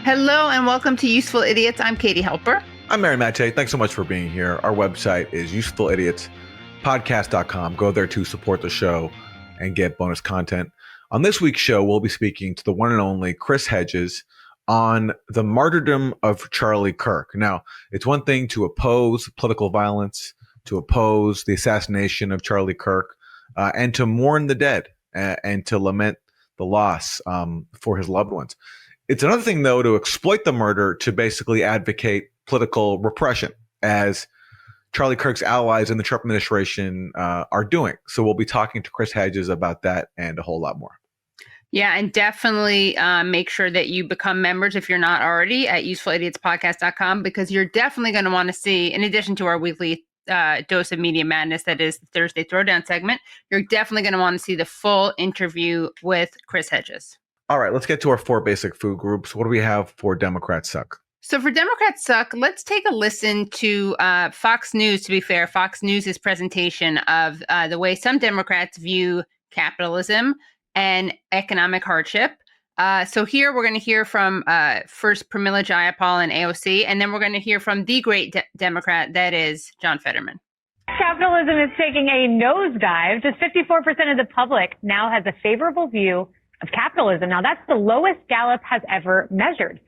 Hello and welcome to Useful Idiots. I'm Katie Helper. I'm Mary Mache. Thanks so much for being here. Our website is usefulidiots.podcast.com. Go there to support the show and get bonus content. On this week's show, we'll be speaking to the one and only Chris Hedges on the martyrdom of Charlie Kirk. Now, it's one thing to oppose political violence, to oppose the assassination of Charlie Kirk, and to mourn the dead and to lament the loss for his loved ones. It's another thing, though, to exploit the murder to basically advocate political repression, as Charlie Kirk's allies in the Trump administration are doing. So we'll be talking to Chris Hedges about that and a whole lot more. Yeah, and definitely make sure that you become members if you're not already at usefulidiotspodcast.com, because you're definitely going to want to see, in addition to our weekly dose of media madness, that is the Thursday Throwdown segment, you're definitely going to want to see the full interview with Chris Hedges. All right, let's get to our four basic food groups. What do we have for Democrats Suck? So for Democrats Suck, let's take a listen to Fox News. To be fair, Fox News' presentation of the way some Democrats view capitalism and economic hardship. So here we're going to hear from first Pramila Jayapal and AOC, and then we're going to hear from the great Democrat, that is John Fetterman. Capitalism is taking a nosedive. Just 54% of the public now has a favorable view of capitalism. Now, that's the lowest Gallup has ever measured.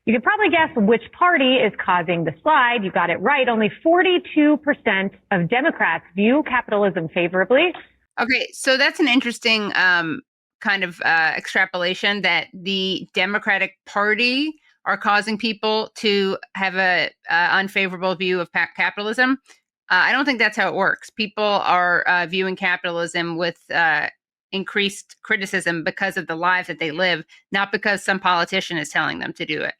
You could probably guess which party is causing the slide. You got it right. Only 42% of Democrats view capitalism favorably. Okay, so that's an interesting kind of extrapolation that the Democratic Party are causing people to have a unfavorable view of capitalism. I don't think that's how it works. People are viewing capitalism with increased criticism because of the lives that they live, not because some politician is telling them to do it.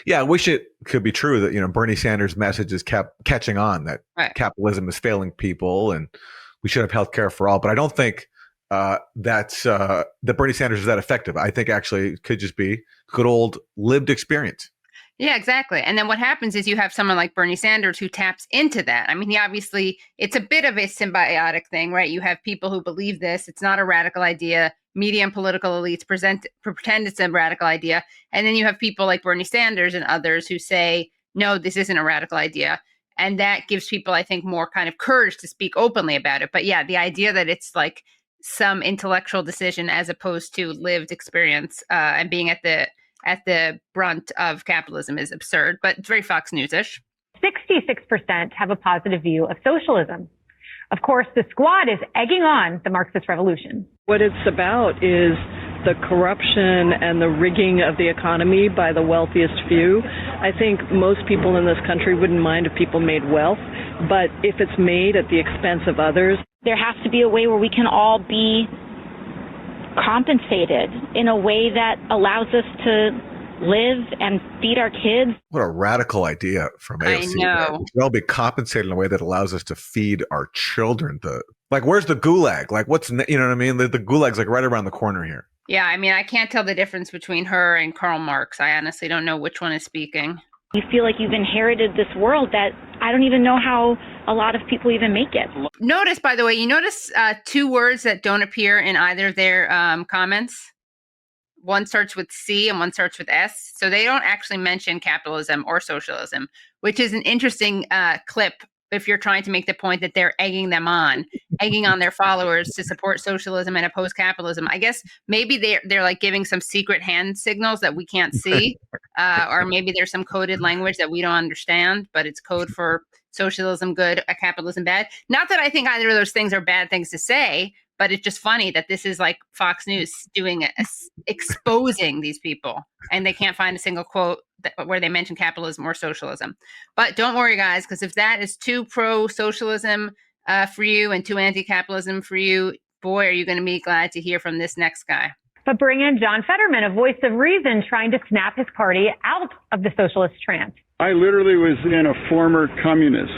Yeah, I wish it could be true that, Bernie Sanders' message is catching on, that capitalism is failing people and we should have health care for all. But I don't think that Bernie Sanders is that effective. I think actually it could just be good old lived experience. Yeah, exactly. And then what happens is you have someone like Bernie Sanders who taps into that. I mean, it's a bit of a symbiotic thing, right? You have people who believe this. It's not a radical idea. Media and political elites pretend it's a radical idea. And then you have people like Bernie Sanders and others who say, no, this isn't a radical idea. And that gives people, I think, more kind of courage to speak openly about it. But yeah, the idea that it's like some intellectual decision as opposed to lived experience and being at the brunt of capitalism is absurd, but it's very Fox News-ish. 66% have a positive view of socialism. Of course, the squad is egging on the Marxist revolution. What it's about is the corruption and the rigging of the economy by the wealthiest few. I think most people in this country wouldn't mind if people made wealth, but if it's made at the expense of others. There has to be a way where we can all be compensated in a way that allows us to live and feed our kids. What a radical idea from AOC. I know. We should all be compensated in a way that allows us to feed our children. Where's the gulag? You know what I mean? The gulag's right around the corner here. Yeah, I mean, I can't tell the difference between her and Karl Marx. I honestly don't know which one is speaking. You feel like you've inherited this world that I don't even know how a lot of people even make it. Notice, by the way, two words that don't appear in either of their comments. One starts with C and one starts with S. So they don't actually mention capitalism or socialism, which is an interesting clip if you're trying to make the point that they're egging on their followers to support socialism and oppose capitalism. I guess maybe they're like giving some secret hand signals that we can't see, or maybe there's some coded language that we don't understand, but it's code for socialism good, capitalism bad. Not that I think either of those things are bad things to say, but it's just funny that this is like Fox News doing exposing these people, and they can't find a single quote where they mention capitalism or socialism. But don't worry, guys, because if that is too pro-socialism for you and too anti-capitalism for you, boy, are you going to be glad to hear from this next guy. But bring in John Fetterman, a voice of reason, trying to snap his party out of the socialist trance. I literally was in a former communist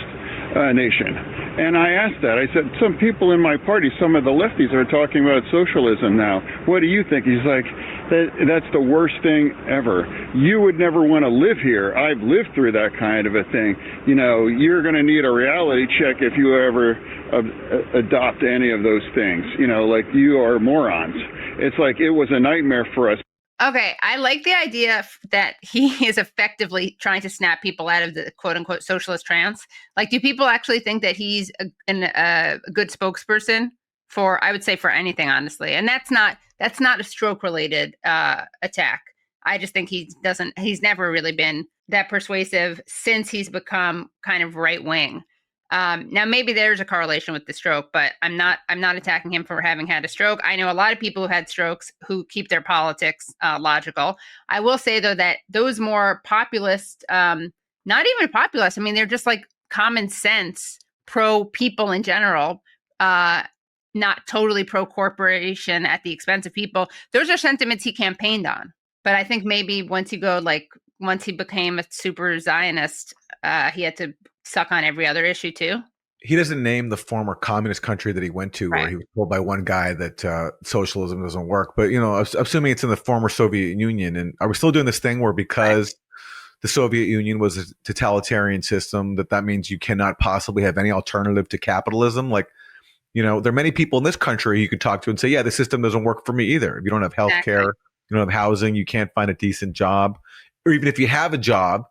nation. And I asked that. I said, some people in my party, some of the lefties are talking about socialism now. What do you think? He's like, that's the worst thing ever. You would never want to live here. I've lived through that kind of a thing. You know, you're going to need a reality check if you ever adopt any of those things. You know, like, you are morons. It's like, it was a nightmare for us. Okay, I like the idea that he is effectively trying to snap people out of the quote unquote socialist trance. Like, do people actually think that he's a good spokesperson for, I would say, for anything, honestly? And that's not a stroke related attack. I just think he's never really been that persuasive since he's become kind of right wing. Now, maybe there's a correlation with the stroke, but I'm not attacking him for having had a stroke. I know a lot of people who had strokes who keep their politics logical. I will say, though, that those more populist, not even populist, I mean, they're just like common sense, pro people in general, not totally pro corporation at the expense of people. Those are sentiments he campaigned on. But I think maybe once he became a super Zionist, he had to suck on every other issue too. He doesn't name the former communist country that he went to, where he was told by one guy that socialism doesn't work. But, assuming it's in the former Soviet Union, and are we still doing this thing where because the Soviet Union was a totalitarian system, that means you cannot possibly have any alternative to capitalism? Like, there are many people in this country you could talk to and say, yeah, the system doesn't work for me either. If you don't have healthcare, you don't have housing, you can't find a decent job, or even if you have a job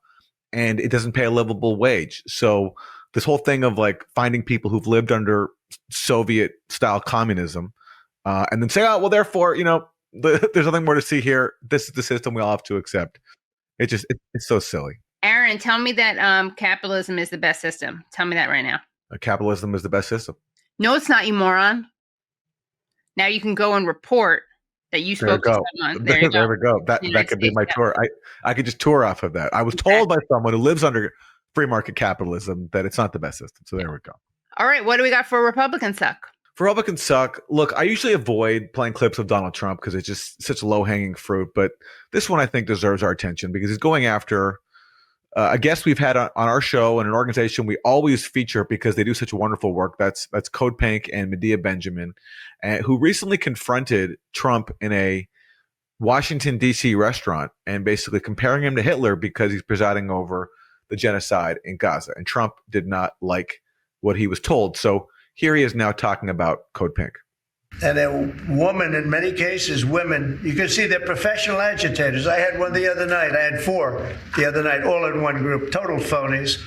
and it doesn't pay a livable wage. So this whole thing of like finding people who've lived under Soviet style communism and then say, oh, well, therefore, there's nothing more to see here. This is the system we all have to accept. It's so silly. Aaron, tell me that capitalism is the best system. Tell me that right now. Capitalism is the best system. No, it's not, you moron. Now you can go and report that you spoke to someone. There we go. That could be my tour. I could just tour off of that. I was told by someone who lives under free market capitalism that it's not the best system. So there we go. All right. What do we got for Republican suck? For Republican suck, look, I usually avoid playing clips of Donald Trump because it's just such low-hanging fruit. But this one I think deserves our attention because he's going after a guest we've had on our show and an organization we always feature because they do such wonderful work. That's Code Pink and Medea Benjamin, who recently confronted Trump in a Washington, D.C. restaurant and basically comparing him to Hitler because he's presiding over the genocide in Gaza. And Trump did not like what he was told. So here he is now talking about Code Pink. And a woman, in many cases, women, you can see they're professional agitators. I had one the other night. I had 4 the other night, all in one group, total phonies.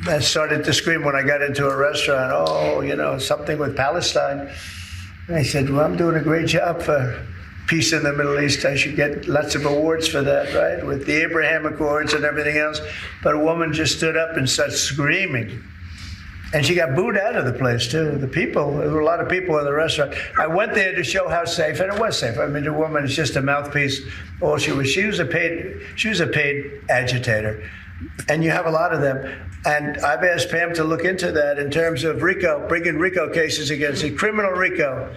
I started to scream when I got into a restaurant, something with Palestine. And I said, well, I'm doing a great job for peace in the Middle East. I should get lots of awards for that, right? With the Abraham Accords and everything else. But a woman just stood up and started screaming. And she got booed out of the place, too. There were a lot of people in the restaurant. I went there to show how safe, and it was safe. I mean, the woman is just a mouthpiece. All she was a paid agitator. And you have a lot of them. And I've asked Pam to look into that in terms of RICO, bringing RICO cases against it, criminal RICO,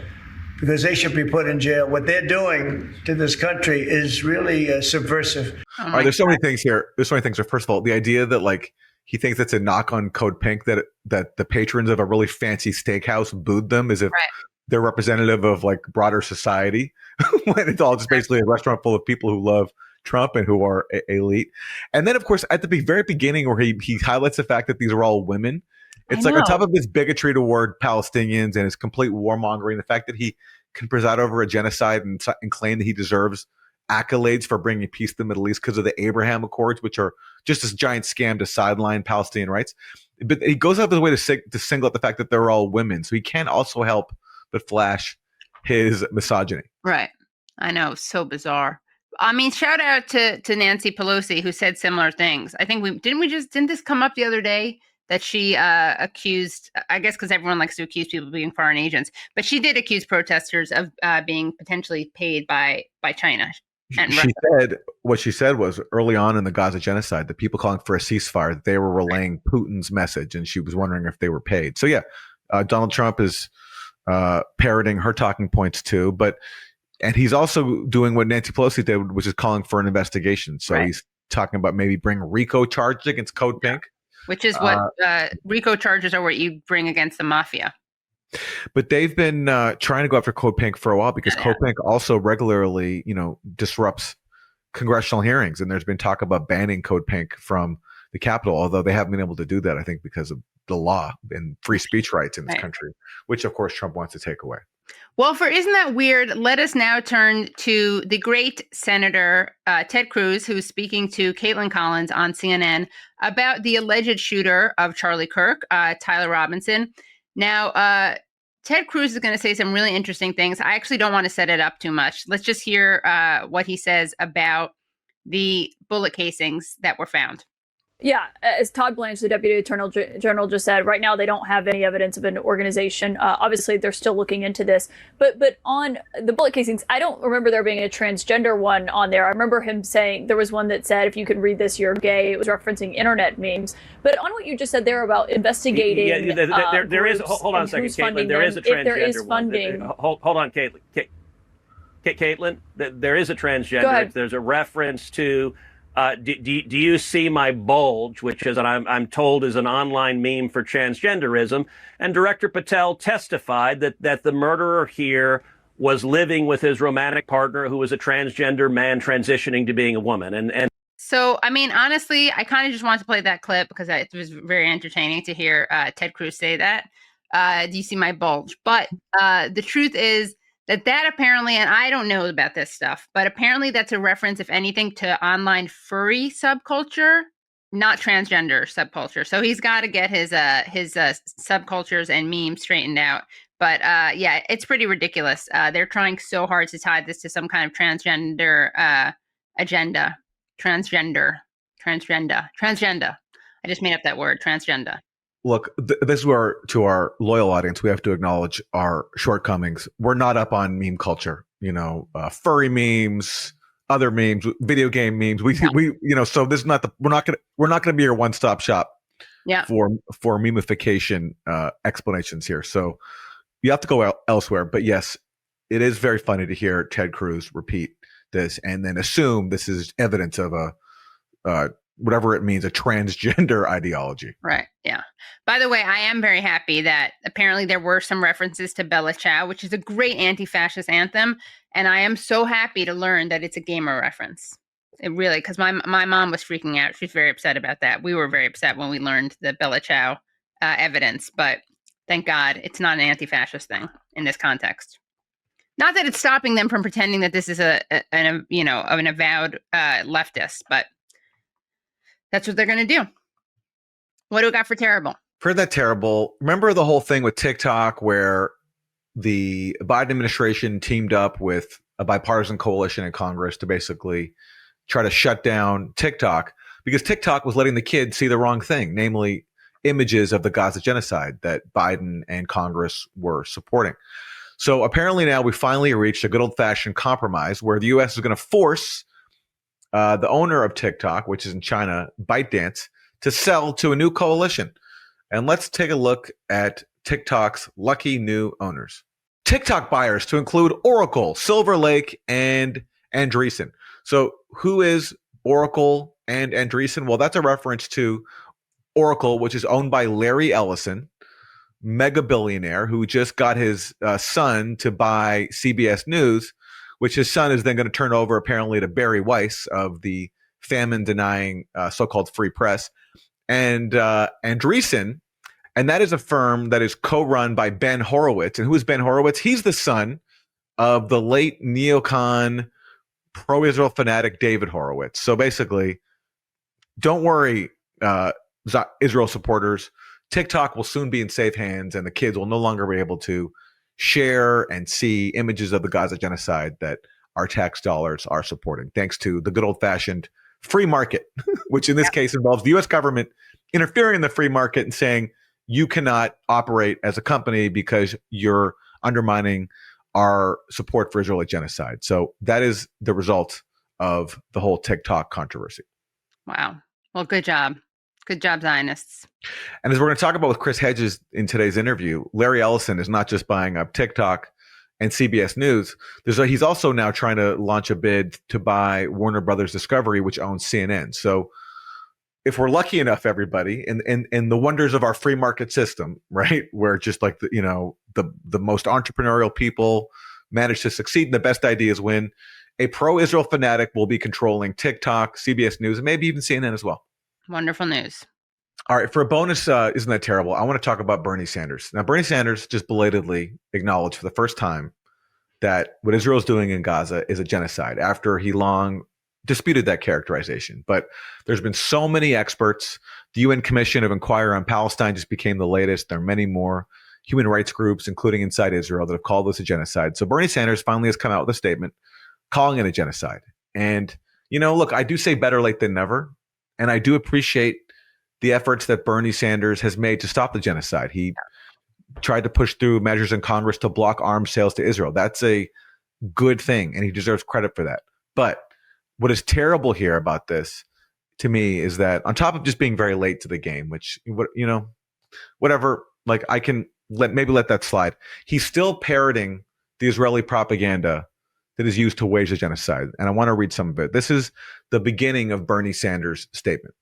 because they should be put in jail. What they're doing to this country is really subversive. There's so many things here. First of all, the idea that he thinks it's a knock on Code Pink that the patrons of a really fancy steakhouse booed them as if they're representative of broader society when it's all just basically a restaurant full of people who love Trump and who are elite. And then, of course, at the very beginning where he highlights the fact that these are all women, it's on top of his bigotry toward Palestinians and his complete warmongering, the fact that he can preside over a genocide and claim that he deserves accolades for bringing peace to the Middle East because of the Abraham Accords, which are just this giant scam to sideline Palestinian rights. But he goes out of his way to single out the fact that they're all women. So he can't also help but flash his misogyny. Right. I know. So bizarre. I mean, shout out to Nancy Pelosi, who said similar things. I think didn't this come up the other day that she accused, I guess because everyone likes to accuse people of being foreign agents, but she did accuse protesters of being potentially paid by China. What she said was early on in the Gaza genocide, the people calling for a ceasefire, they were relaying Putin's message, and she was wondering if they were paid. So yeah, Donald Trump is parroting her talking points too, and he's also doing what Nancy Pelosi did, which is calling for an investigation. So he's talking about maybe bring RICO charges against Code Pink, which is what RICO charges are, what you bring against the mafia. But they've been trying to go after Code Pink for a while because Code Pink also regularly, disrupts congressional hearings. And there's been talk about banning Code Pink from the Capitol, although they haven't been able to do that, I think, because of the law and free speech rights in this country, which, of course, Trump wants to take away. Well, isn't that weird? Let us now turn to the great Senator Ted Cruz, who's speaking to Caitlin Collins on CNN about the alleged shooter of Charlie Kirk, Tyler Robinson. Now, Ted Cruz is going to say some really interesting things. I actually don't want to set it up too much. Let's just hear what he says about the bullet casings that were found. Yeah, as Todd Blanche, the Deputy Attorney General, just said, right now they don't have any evidence of an organization. Obviously, they're still looking into this. But on the bullet casings, I don't remember there being a transgender one on there. I remember him saying there was one that said, if you can read this, you're gay. It was referencing internet memes. But on what you just said there about investigating, there is. Hold on a second, Caitlin. There is a transgender if there is funding. One. Hold on, Caitlin. Caitlin, there is a transgender. There's a reference to. Do you see my bulge, which is, and I'm told, is an online meme for transgenderism? And Director Patel testified that the murderer here was living with his romantic partner, who was a transgender man transitioning to being a woman. And so, I mean, honestly, I kind of just wanted to play that clip because it was very entertaining to hear Ted Cruz say that. Do you see my bulge? But the truth is that apparently, and I don't know about this stuff, but apparently that's a reference, if anything, to online furry subculture, not transgender subculture. So he's got to get his subcultures and memes straightened out. But yeah, it's pretty ridiculous. They're trying so hard to tie this to some kind of transgender agenda. Transgender. I just made up that word, transgender. Look, this is where, to our loyal audience, we have to acknowledge our shortcomings. We're not up on meme culture, furry memes, other memes, video game memes. So this is not we're not gonna be your one-stop shop for memification explanations here. So you have to go elsewhere. But yes, it is very funny to hear Ted Cruz repeat this and then assume this is evidence of a whatever it means, a transgender ideology. Right. Yeah. By the way, I am very happy that apparently there were some references to Bella Ciao, which is a great anti-fascist anthem. And I am so happy to learn that it's a gamer reference. It really, because my mom was freaking out. She's very upset about that. We were very upset when we learned the Bella Ciao evidence, but thank God it's not an anti-fascist thing in this context. Not that it's stopping them from pretending that this is an avowed leftist, but that's what they're going to do. What do we got for terrible? For that terrible, remember the whole thing with TikTok where the Biden administration teamed up with a bipartisan coalition in Congress to basically try to shut down TikTok because TikTok was letting the kids see the wrong thing, namely images of the Gaza genocide that Biden and Congress were supporting. So apparently now we finally reached a good old-fashioned compromise where the U.S. is going to force the owner of TikTok, which is in China, ByteDance, to sell to a new coalition. And let's take a look at TikTok's lucky new owners. TikTok buyers to include Oracle, Silver Lake, and Andreessen. So who is Oracle and Andreessen? Well, that's a reference to Oracle, which is owned by Larry Ellison, mega billionaire who just got his son to buy CBS News, which his son is then going to turn over apparently to Barry Weiss of the famine-denying so-called free press. And Andreessen, and that is a firm that is co-run by Ben Horowitz. And who is Ben Horowitz? He's the son of the late neocon pro-Israel fanatic David Horowitz. So basically, don't worry, Israel supporters. TikTok will soon be in safe hands, and the kids will no longer be able to share and see images of the Gaza genocide that our tax dollars are supporting, thanks to the good old-fashioned free market, which in this case involves the U.S. government interfering in the free market and saying you cannot operate as a company because you're undermining our support for Israeli genocide. So that is the result of the whole TikTok controversy. Wow. Well, good job. Good job, Zionists. And as we're going to talk about with Chris Hedges in today's interview, Larry Ellison is not just buying up TikTok and CBS News. He's also now trying to launch a bid to buy Warner Brothers Discovery, which owns CNN. So if we're lucky enough, everybody, in the wonders of our free market system, right, where just like the most entrepreneurial people manage to succeed and the best ideas win, a pro-Israel fanatic will be controlling TikTok, CBS News, and maybe even CNN as well. Wonderful news. All right, for a bonus, isn't that terrible? I want to talk about Bernie Sanders. Now, Bernie Sanders just belatedly acknowledged for the first time that what Israel is doing in Gaza is a genocide after he long disputed that characterization. But there's been so many experts. The UN Commission of Inquiry on Palestine just became the latest. There are many more human rights groups, including inside Israel, that have called this a genocide. So Bernie Sanders finally has come out with a statement calling it a genocide. And, look, I do say better late than never. And I do appreciate the efforts that Bernie Sanders has made to stop the genocide. He tried to push through measures in Congress to block arms sales to Israel. That's a good thing, and he deserves credit for that. But what is terrible here about this, to me, is that on top of just being very late to the game, which, whatever, like I can let that slide, he's still parroting the Israeli propaganda that is used to wage the genocide. And I want to read some of it. This is the beginning of Bernie Sanders' statement.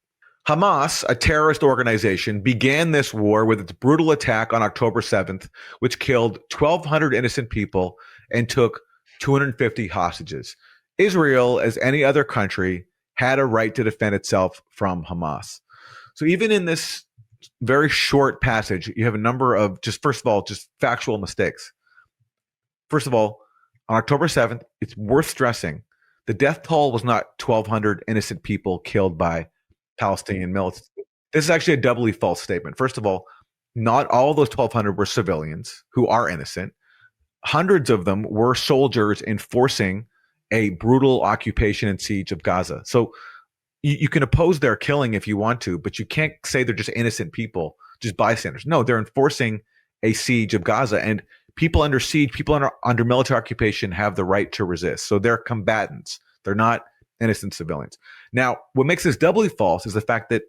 Hamas, a terrorist organization, began this war with its brutal attack on October 7th, which killed 1,200 innocent people and took 250 hostages. Israel, as any other country, had a right to defend itself from Hamas. So even in this very short passage, you have a number of just factual mistakes. First of all, on October 7th, it's worth stressing, the death toll was not 1,200 innocent people killed by Palestinian militants. This is actually a doubly false statement. First of all, not all of those 1,200 were civilians who are innocent. Hundreds of them were soldiers enforcing a brutal occupation and siege of Gaza. So you can oppose their killing if you want to, but you can't say they're just innocent people, just bystanders. No, they're enforcing a siege of Gaza, and people under siege, people under military occupation have the right to resist. So they're combatants. They're not innocent civilians. Now, what makes this doubly false is the fact that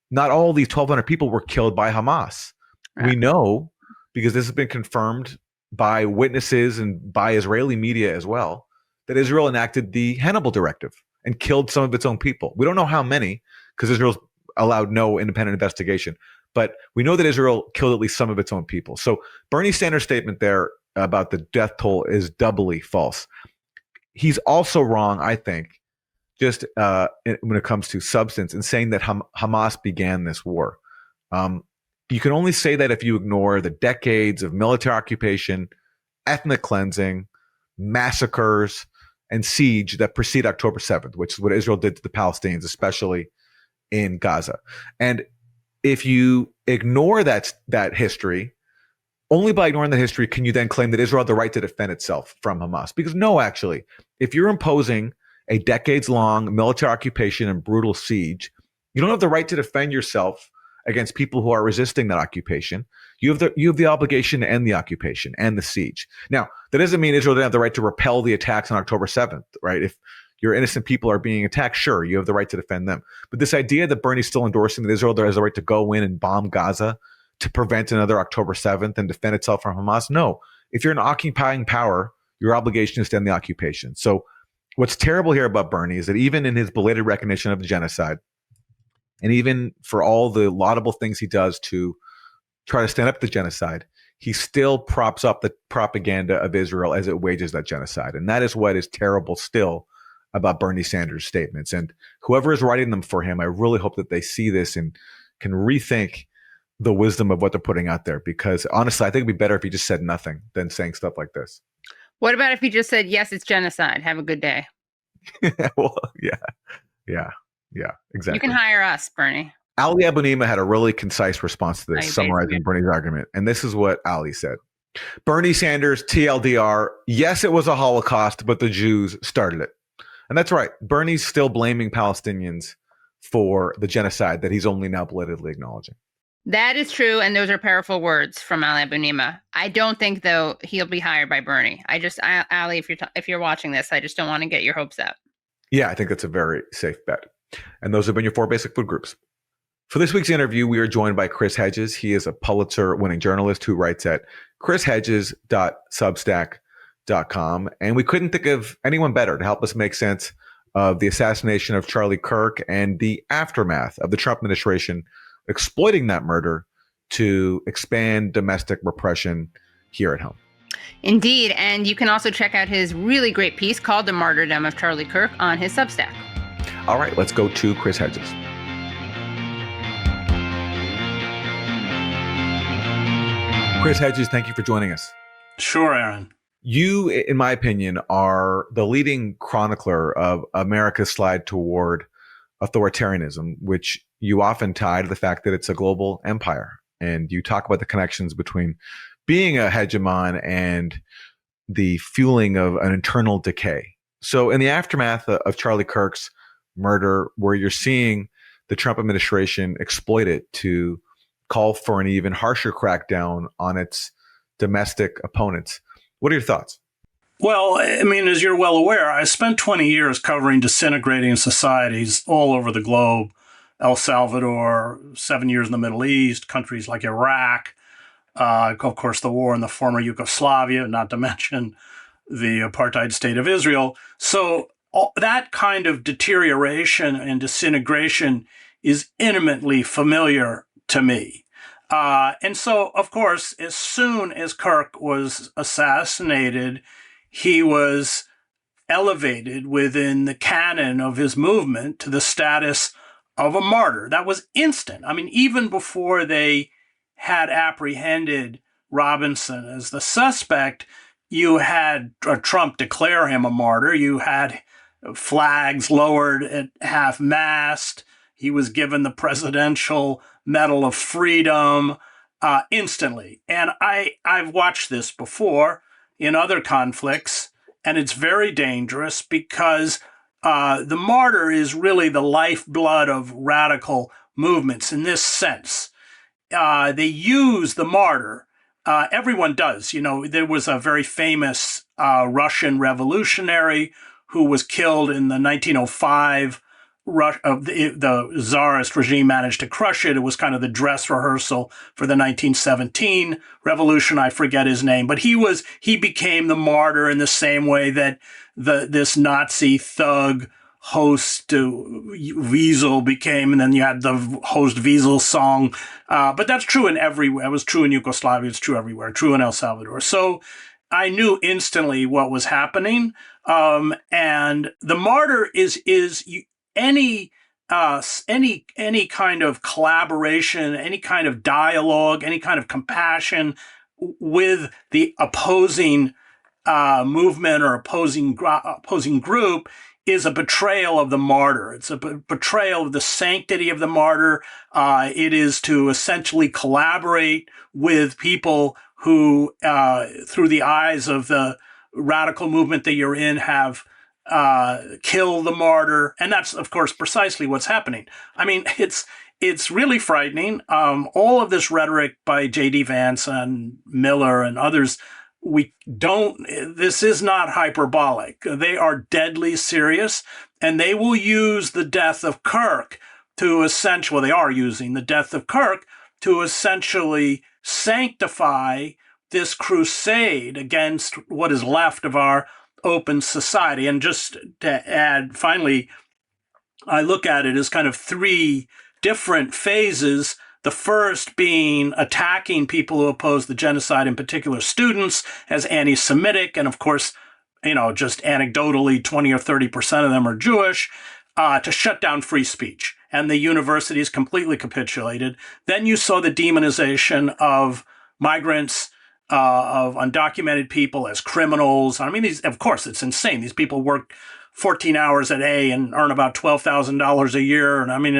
not all these 1,200 people were killed by Hamas. Right. We know, because this has been confirmed by witnesses and by Israeli media as well, that Israel enacted the Hannibal Directive and killed some of its own people. We don't know how many, because Israel's allowed no independent investigation. But we know that Israel killed at least some of its own people. So Bernie Sanders' statement there about the death toll is doubly false. He's also wrong, I think, just when it comes to substance, in saying that Hamas began this war. You can only say that if you ignore the decades of military occupation, ethnic cleansing, massacres, and siege that precede October 7th, which is what Israel did to the Palestinians, especially in Gaza. And if you ignore that history, only by ignoring the history can you then claim that Israel had the right to defend itself from Hamas. Because no, actually, if you're imposing a decades-long military occupation and brutal siege, you don't have the right to defend yourself against people who are resisting that occupation. You have the obligation to end the occupation and the siege. Now, that doesn't mean Israel didn't have the right to repel the attacks on October 7th, right? If your innocent people are being attacked, sure, you have the right to defend them. But this idea that Bernie's still endorsing that Israel has the right to go in and bomb Gaza to prevent another October 7th and defend itself from Hamas, no. If you're an occupying power, your obligation is to end the occupation. So what's terrible here about Bernie is that even in his belated recognition of the genocide, and even for all the laudable things he does to try to stand up to genocide, he still props up the propaganda of Israel as it wages that genocide. And that is what is terrible still about Bernie Sanders' statements. And whoever is writing them for him, I really hope that they see this and can rethink the wisdom of what they're putting out there. Because honestly, I think it'd be better if he just said nothing than saying stuff like this. What about if he just said, yes, it's genocide. Have a good day. Well, yeah, exactly. You can hire us, Bernie. Ali Abunimah had a really concise response to this, summarizing Bernie's argument. And this is what Ali said. Bernie Sanders, TLDR, yes, it was a Holocaust, but the Jews started it. And that's right. Bernie's still blaming Palestinians for the genocide that he's only now belatedly acknowledging. That is true, and those are powerful words from Ali Abunimah. I don't think, though, he'll be hired by Bernie. Ali, if you're watching this, I just don't want to get your hopes up. Yeah, I think that's a very safe bet. And those have been your 4 basic food groups. For this week's interview, we are joined by Chris Hedges. He is a Pulitzer-winning journalist who writes at chrishedges.substack.com. And we couldn't think of anyone better to help us make sense of the assassination of Charlie Kirk and the aftermath of the Trump administration exploiting that murder to expand domestic repression here at home. Indeed. And you can also check out his really great piece called The Martyrdom of Charlie Kirk on his Substack. All right, let's go to Chris Hedges. Chris Hedges, thank you for joining us. Sure, Aaron. You, in my opinion, are the leading chronicler of America's slide toward authoritarianism, which you often tie to the fact that it's a global empire. And you talk about the connections between being a hegemon and the fueling of an internal decay. So in the aftermath of Charlie Kirk's murder, where you're seeing the Trump administration exploit it to call for an even harsher crackdown on its domestic opponents, what are your thoughts? Well, I mean, as you're well aware, I spent 20 years covering disintegrating societies all over the globe. El Salvador, 7 years in the Middle East, countries like Iraq, of course, the war in the former Yugoslavia, not to mention the apartheid state of Israel. So that kind of deterioration and disintegration is intimately familiar to me. And so, of course, as soon as Kirk was assassinated, he was elevated within the canon of his movement to the status of a martyr. That was instant. I mean, even before they had apprehended Robinson as the suspect, you had Trump declare him a martyr. You had flags lowered at half-mast. He was given the Presidential Medal of Freedom instantly. And I've watched this before in other conflicts, and it's very dangerous because the martyr is really the lifeblood of radical movements in this sense. They use the martyr. Everyone does. You know, there was a very famous Russian revolutionary who was killed in the 1905 the Tsarist regime managed to crush it. It was kind of the dress rehearsal for the 1917 revolution. I forget his name, but he became the martyr in the same way that this Nazi thug host Wiesel became, and then you had the host Wiesel song. But that's true in everywhere. It was true in Yugoslavia. It's true everywhere. True in El Salvador. So I knew instantly what was happening. And the martyr is any kind of collaboration, any kind of dialogue, any kind of compassion with the opposing movement or opposing group is a betrayal of the martyr. It's a betrayal of the sanctity of the martyr. It is to essentially collaborate with people who, through the eyes of the radical movement that you're in, have kill the martyr. And that's, of course, precisely what's happening. I mean, it's really frightening. All of this rhetoric by J.D. Vance and Miller and others, this is not hyperbolic. They are deadly serious, and they will use the death of Kirk they are using the death of Kirk to essentially sanctify this crusade against what is left of our open society. And just to add, finally, I look at it as kind of three different phases. The first being attacking people who oppose the genocide, in particular students, as anti-Semitic. And of course, just anecdotally, 20 or 30% of them are Jewish, to shut down free speech. And the universities completely capitulated. Then you saw the demonization of migrants, of undocumented people as criminals. I mean, of course, it's insane. These people work 14 hours a day and earn about $12,000 a year. And I mean,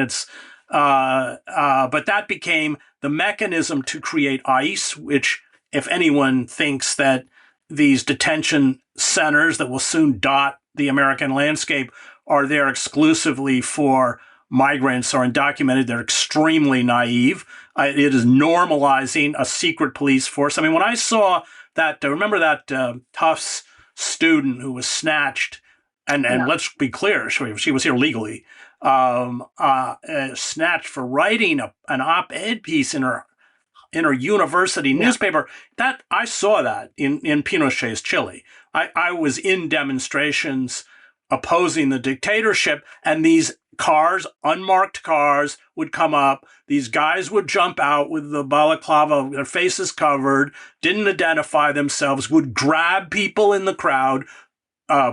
but that became the mechanism to create ICE, which, if anyone thinks that these detention centers that will soon dot the American landscape are there exclusively for migrants or undocumented, they're extremely naive. It is normalizing a secret police force. I mean, when I saw that, remember that Tufts student who was snatched, and let's be clear, she was here legally, snatched for writing an op-ed piece in her university newspaper. That I saw that in Pinochet's Chile. I was in demonstrations opposing the dictatorship, and these cars, unmarked cars, would come up. These guys would jump out with the balaclava, their faces covered, didn't identify themselves, would grab people in the crowd,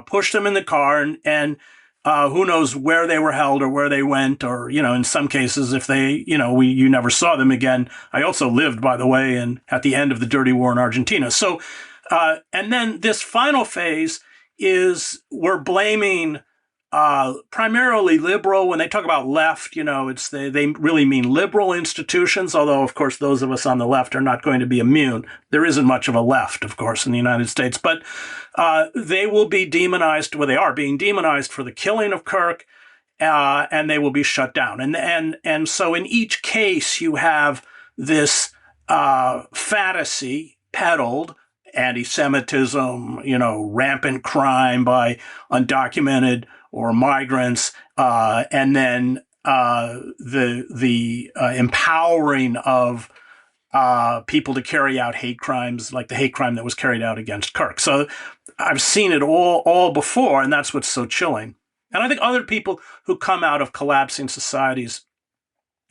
push them in the car, and Who knows where they were held or where they went, or, in some cases, if they, you never saw them again. I also lived, by the way, at the end of the dirty war in Argentina. So, and then this final phase is we're blaming primarily liberal. When they talk about left, they really mean liberal institutions, although, of course, those of us on the left are not going to be immune. There isn't much of a left, of course, in the United States. But they will be demonized, they are being demonized for the killing of Kirk, and they will be shut down. And so in each case, you have this fantasy peddled, anti-Semitism, rampant crime by undocumented or migrants, and then the empowering of people to carry out hate crimes, like the hate crime that was carried out against Kirk. So I've seen it all before, and that's what's so chilling. And I think other people who come out of collapsing societies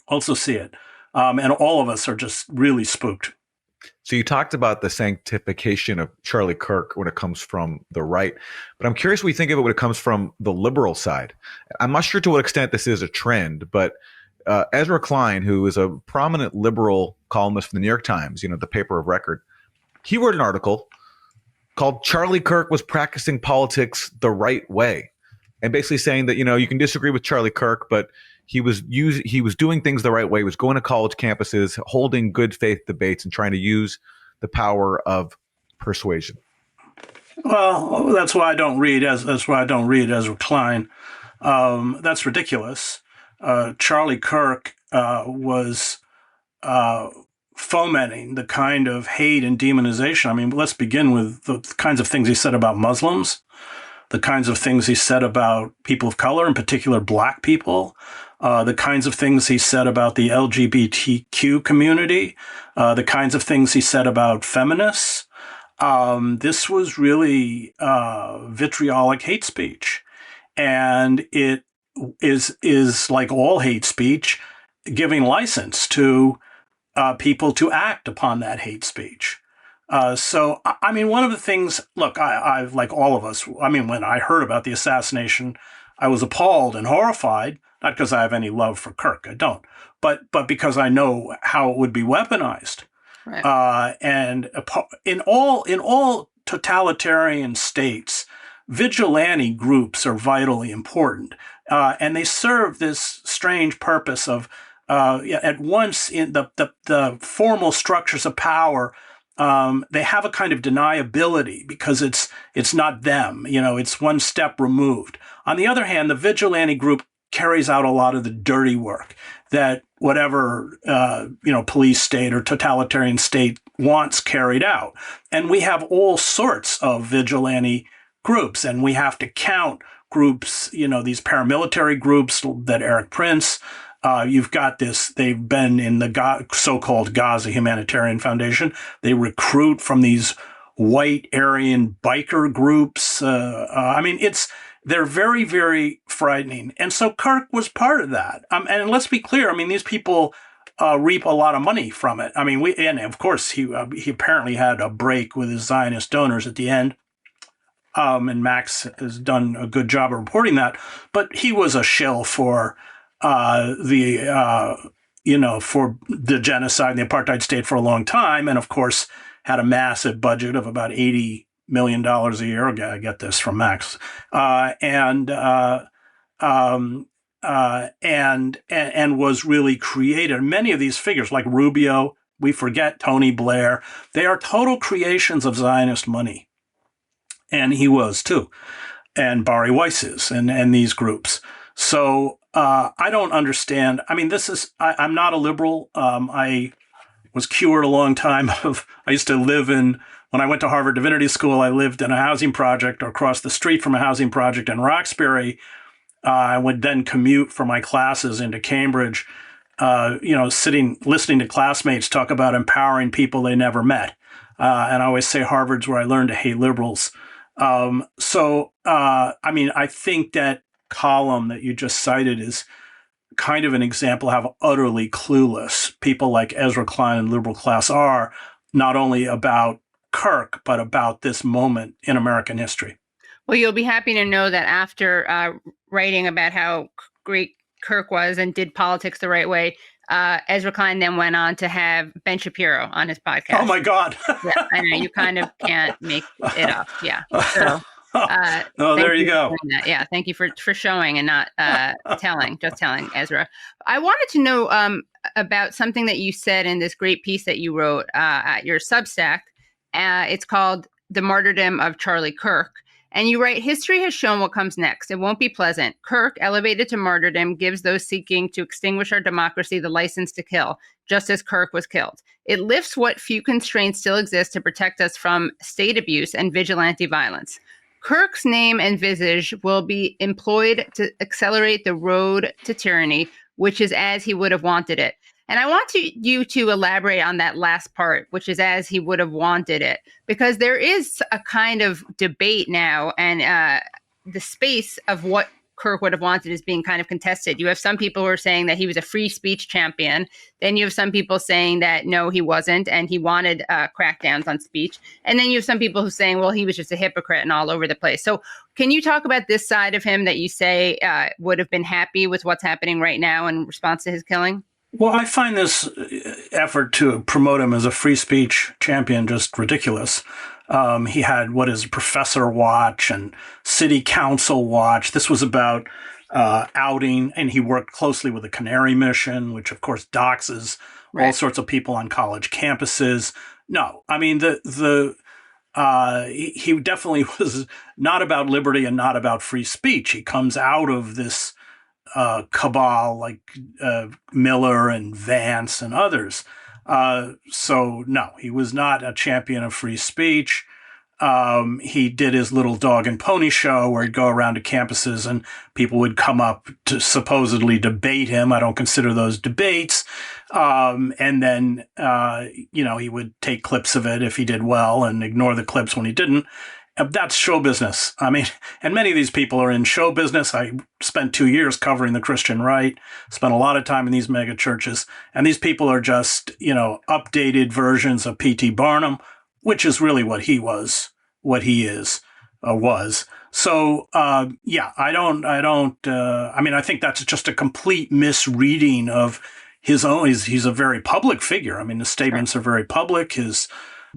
also see it, and all of us are just really spooked. So you talked about the sanctification of Charlie Kirk when it comes from the right, but I'm curious what you think of it when it comes from the liberal side. I'm not sure to what extent this is a trend, but Ezra Klein, who is a prominent liberal columnist for the New York Times, the paper of record, he wrote an article called "Charlie Kirk Was Practicing Politics the Right Way," and basically saying that, you can disagree with Charlie Kirk, but he was doing things the right way. He was going to college campuses, holding good faith debates, and trying to use the power of persuasion. Well, that's why I don't read Ezra Klein. That's ridiculous. Charlie Kirk was fomenting the kind of hate and demonization. I mean, let's begin with the kinds of things he said about Muslims, the kinds of things he said about people of color, in particular Black people, the kinds of things he said about the LGBTQ community, the kinds of things he said about feminists. This was really vitriolic hate speech. And it is like all hate speech, giving license to people to act upon that hate speech. So, I mean, one of the things, look, I like all of us, I mean, when I heard about the assassination, I was appalled and horrified, not because I have any love for Kirk, I don't, but because I know how it would be weaponized. Right. And in all totalitarian states, vigilante groups are vitally important, and they serve this strange purpose of, at once in the formal structures of power, they have a kind of deniability because it's not them, it's one step removed. On the other hand, the vigilante group carries out a lot of the dirty work that whatever, police state or totalitarian state wants carried out. And we have all sorts of vigilante groups, and we have to count groups, these paramilitary groups that Eric Prince, you've got this, they've been in the so-called Gaza Humanitarian Foundation. They recruit from these white Aryan biker groups. They're very, very frightening. And so Kirk was part of that. And let's be clear, I mean, these people reap a lot of money from it. I mean, and of course, he apparently had a break with his Zionist donors at the end. And Max has done a good job of reporting that. But he was a shill for for the genocide and the apartheid state for a long time. And of course, had a massive budget of about $80 million a year. I get this from Max. And was really created. Many of these figures, like Rubio, we forget Tony Blair, they are total creations of Zionist money. And he was too. And Bari Weiss is, and these groups. So I don't understand. I mean, I'm not a liberal. I was cured a long time I used to live when I went to Harvard Divinity School, I lived in a housing project or across the street from a housing project in Roxbury. I would then commute for my classes into Cambridge, listening to classmates talk about empowering people they never met. And I always say Harvard's where I learned to hate liberals. I think that column that you just cited is kind of an example of how utterly clueless people like Ezra Klein and liberal class are, not only about Kirk, but about this moment in American history. Well, you'll be happy to know that after writing about how great Kirk was and did politics the right way, Ezra Klein then went on to have Ben Shapiro on his podcast. Oh my God! Yeah, I know you kind of can't make it up. Yeah. So, there you go. Yeah, thank you for showing and not just telling, Ezra. I wanted to know about something that you said in this great piece that you wrote at your Substack. It's called "The Martyrdom of Charlie Kirk." And you write, history has shown what comes next. It won't be pleasant. Kirk, elevated to martyrdom, gives those seeking to extinguish our democracy the license to kill, just as Kirk was killed. It lifts what few constraints still exist to protect us from state abuse and vigilante violence. Kirk's name and visage will be employed to accelerate the road to tyranny, which is as he would have wanted it. And I want you to elaborate on that last part, which is as he would have wanted it, because there is a kind of debate now, and the space of what Kirk would have wanted is being kind of contested. You have some people who are saying that he was a free speech champion. Then you have some people saying that no, he wasn't, and he wanted crackdowns on speech. And then you have some people who are saying, well, he was just a hypocrite and all over the place. So can you talk about this side of him that you say would have been happy with what's happening right now in response to his killing? Well, I find this effort to promote him as a free speech champion just ridiculous. He had what is Professor Watch and City Council Watch. This was about outing, and he worked closely with the Canary Mission, which of course doxes all sorts of people on college campuses. No, I mean he definitely was not about liberty and not about free speech. He comes out of this cabal like Miller and Vance and others. So no, he was not a champion of free speech. He did his little dog and pony show where he'd go around to campuses and people would come up to supposedly debate him. I don't consider those debates. And then, he would take clips of it if he did well and ignore the clips when he didn't. That's show business. I mean, and many of these people are in show business. I spent 2 years covering the Christian right, spent a lot of time in these mega churches, and these people are just, updated versions of P.T. Barnum, which is really what he was, what he is, was. So, I think that's just a complete misreading of his own. He's a very public figure. I mean, his statements are very public.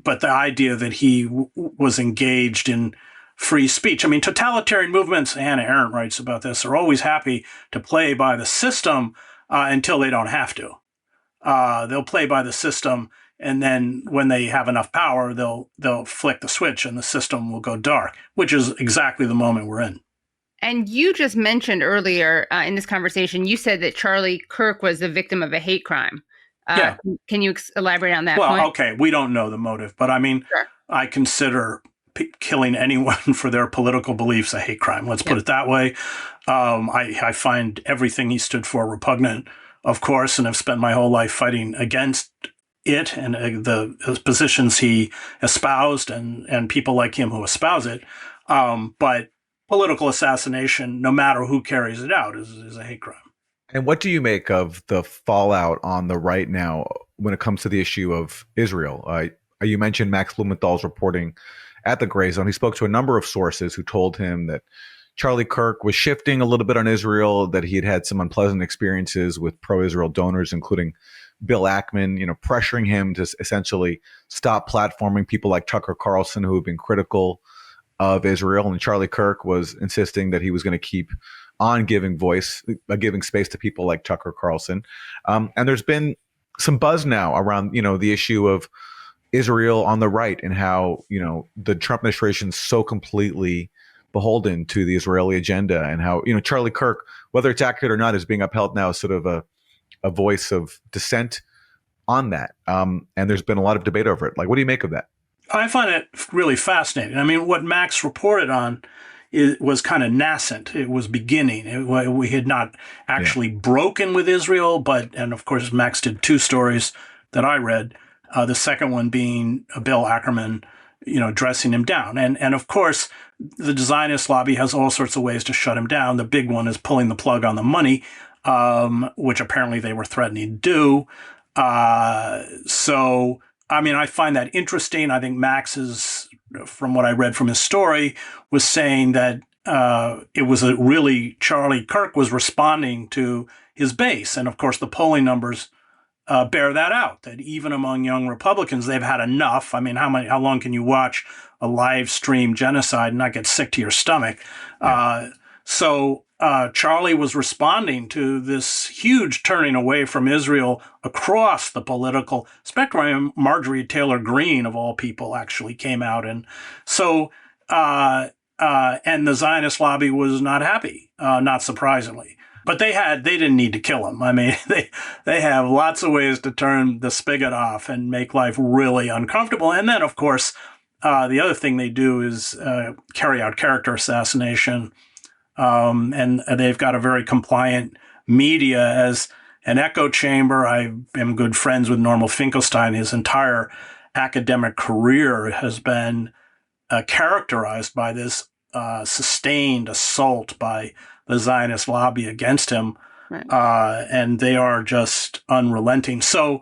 But the idea that he was engaged in free speech. I mean, totalitarian movements, Hannah Arendt writes about this, are always happy to play by the system until they don't have to. They'll play by the system, and then when they have enough power, they'll flick the switch and the system will go dark, which is exactly the moment we're in. And you just mentioned earlier in this conversation, you said that Charlie Kirk was the victim of a hate crime. Yeah. Can you elaborate on that point? Well, okay, we don't know the motive, but I mean, sure. I consider killing anyone for their political beliefs a hate crime. Let's put it that way. I find everything he stood for repugnant, of course, and have spent my whole life fighting against it and the positions he espoused and people like him who espouse it. But political assassination, no matter who carries it out, is a hate crime. And what do you make of the fallout on the right now when it comes to the issue of Israel? You mentioned Max Blumenthal's reporting at the Gray Zone. He spoke to a number of sources who told him that Charlie Kirk was shifting a little bit on Israel, that he had had some unpleasant experiences with pro-Israel donors, including Bill Ackman, pressuring him to essentially stop platforming people like Tucker Carlson, who have been critical of Israel. And Charlie Kirk was insisting that he was going to keep on giving space to people like Tucker Carlson. And there's been some buzz now around, the issue of Israel on the right and how, the Trump administration is so completely beholden to the Israeli agenda, and how, Charlie Kirk, whether it's accurate or not, is being upheld now as sort of a voice of dissent on that. And there's been a lot of debate over it. Like, what do you make of that? I find it really fascinating. I mean, what Max reported on it was kind of nascent. It was beginning. We had not actually broken with Israel, and of course, Max did two stories that I read. The second one being Bill Ackman, dressing him down. And of course, the Zionist lobby has all sorts of ways to shut him down. The big one is pulling the plug on the money, which apparently they were threatening to do. So, I mean, I find that interesting. I think Max is, from what I read from his story, was saying that it was Charlie Kirk was responding to his base. And of course, the polling numbers bear that out, that even among young Republicans, they've had enough. I mean, how long can you watch a live stream genocide and not get sick to your stomach? Yeah. So Charlie was responding to this huge turning away from Israel across the political spectrum. Marjorie Taylor Greene, of all people, actually came out. And so, and the Zionist lobby was not happy, not surprisingly. But they didn't need to kill him. I mean, they have lots of ways to turn the spigot off and make life really uncomfortable. And then, of course, the other thing they do is carry out character assassination. And they've got a very compliant media as an echo chamber. I am good friends with Norman Finkelstein. His entire academic career has been characterized by this sustained assault by the Zionist lobby against him. Right. And they are just unrelenting. So,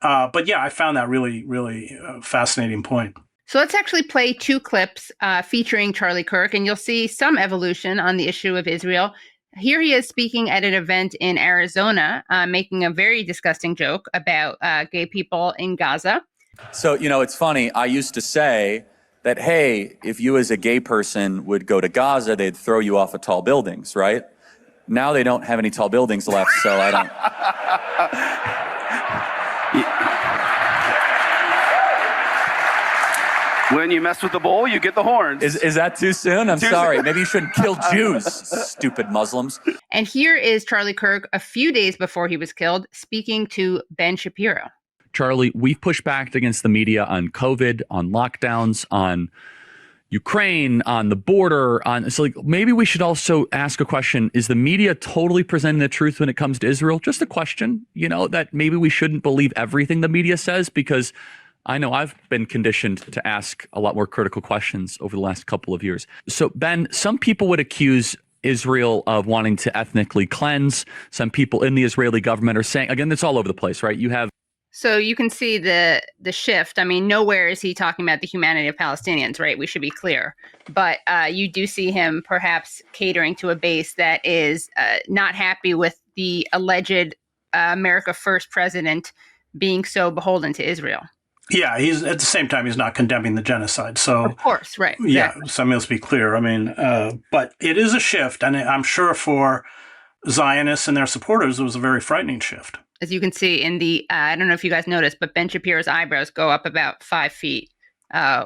but yeah, I found that really, really fascinating point. So let's actually play two clips featuring Charlie Kirk, and you'll see some evolution on the issue of Israel. Here he is speaking at an event in Arizona, making a very disgusting joke about gay people in Gaza. So, it's funny. I used to say that, hey, if you as a gay person would go to Gaza, they'd throw you off of tall buildings, right? Now they don't have any tall buildings left, so I don't... When you mess with the bull, you get the horns. Is that too soon? I'm sorry. Maybe you shouldn't kill Jews, stupid Muslims. And here is Charlie Kirk a few days before he was killed, speaking to Ben Shapiro. Charlie, we've pushed back against the media on COVID, on lockdowns, on Ukraine, on the border. So maybe we should also ask a question. Is the media totally presenting the truth when it comes to Israel? Just a question, that maybe we shouldn't believe everything the media says, because I know I've been conditioned to ask a lot more critical questions over the last couple of years. So, Ben, some people would accuse Israel of wanting to ethnically cleanse. Some people in the Israeli government are saying, again, it's all over the place, right? So you can see the shift. I mean, nowhere is he talking about the humanity of Palestinians, right? We should be clear. But you do see him perhaps catering to a base that is not happy with the alleged America First president being so beholden to Israel. Yeah, he's at the same time, he's not condemning the genocide. So, of course, right. Exactly. Yeah, so let's be clear. I mean, but it is a shift. And I'm sure for Zionists and their supporters, it was a very frightening shift. As you can see in the, I don't know if you guys noticed, but Ben Shapiro's eyebrows go up about 5 feet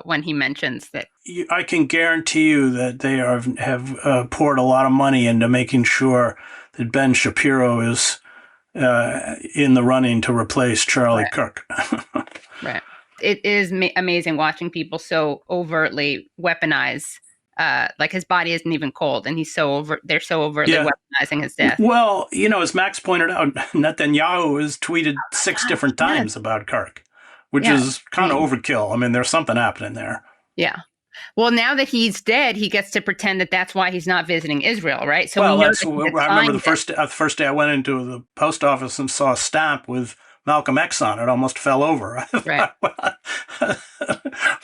when he mentions that. I can guarantee you that they have poured a lot of money into making sure that Ben Shapiro is in the running to replace Charlie Kirk. Right. It is amazing watching people so overtly weaponize, like his body isn't even cold, and they're so overtly weaponizing his death. Well, as Max pointed out, Netanyahu has tweeted 6 different times about Kirk, which is kind of overkill. I mean, there's something happening there. Yeah. Well, now that he's dead, he gets to pretend that that's why he's not visiting Israel, right? So I remember the first day I went into the post office and saw a stamp with Malcolm X on it. Almost fell over. Right.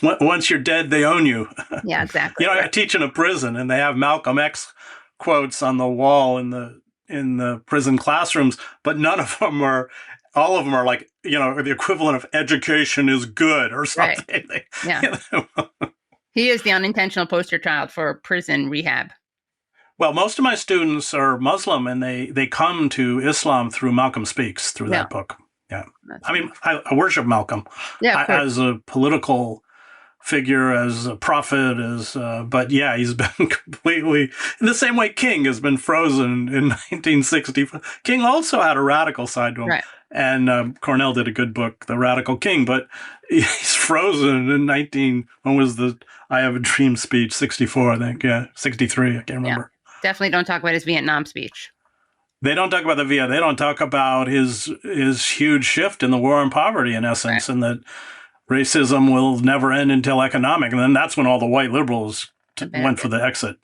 Once you're dead, they own you. Yeah, exactly. I teach in a prison, and they have Malcolm X quotes on the wall in the prison classrooms, but none of them are. All of them are like, the equivalent of education is good or something. Right. Yeah. He is the unintentional poster child for prison rehab. Well, most of my students are Muslim, and they come to Islam through Malcolm Speaks, through that book. Yeah. I mean, I worship Malcolm as a political figure, as a prophet, but yeah, he's been completely, in the same way King has been frozen in 1960. King also had a radical side to him. Right. And Cornell did a good book, The Radical King, but he's frozen in when was the I Have a Dream speech? 64, I think. Yeah, 63, I can't remember. Yeah. Definitely don't talk about his Vietnam speech. They don't talk about they don't talk about his huge shift in the war on poverty, in essence, and that racism will never end until economic. And then that's when all the white liberals went for the exit.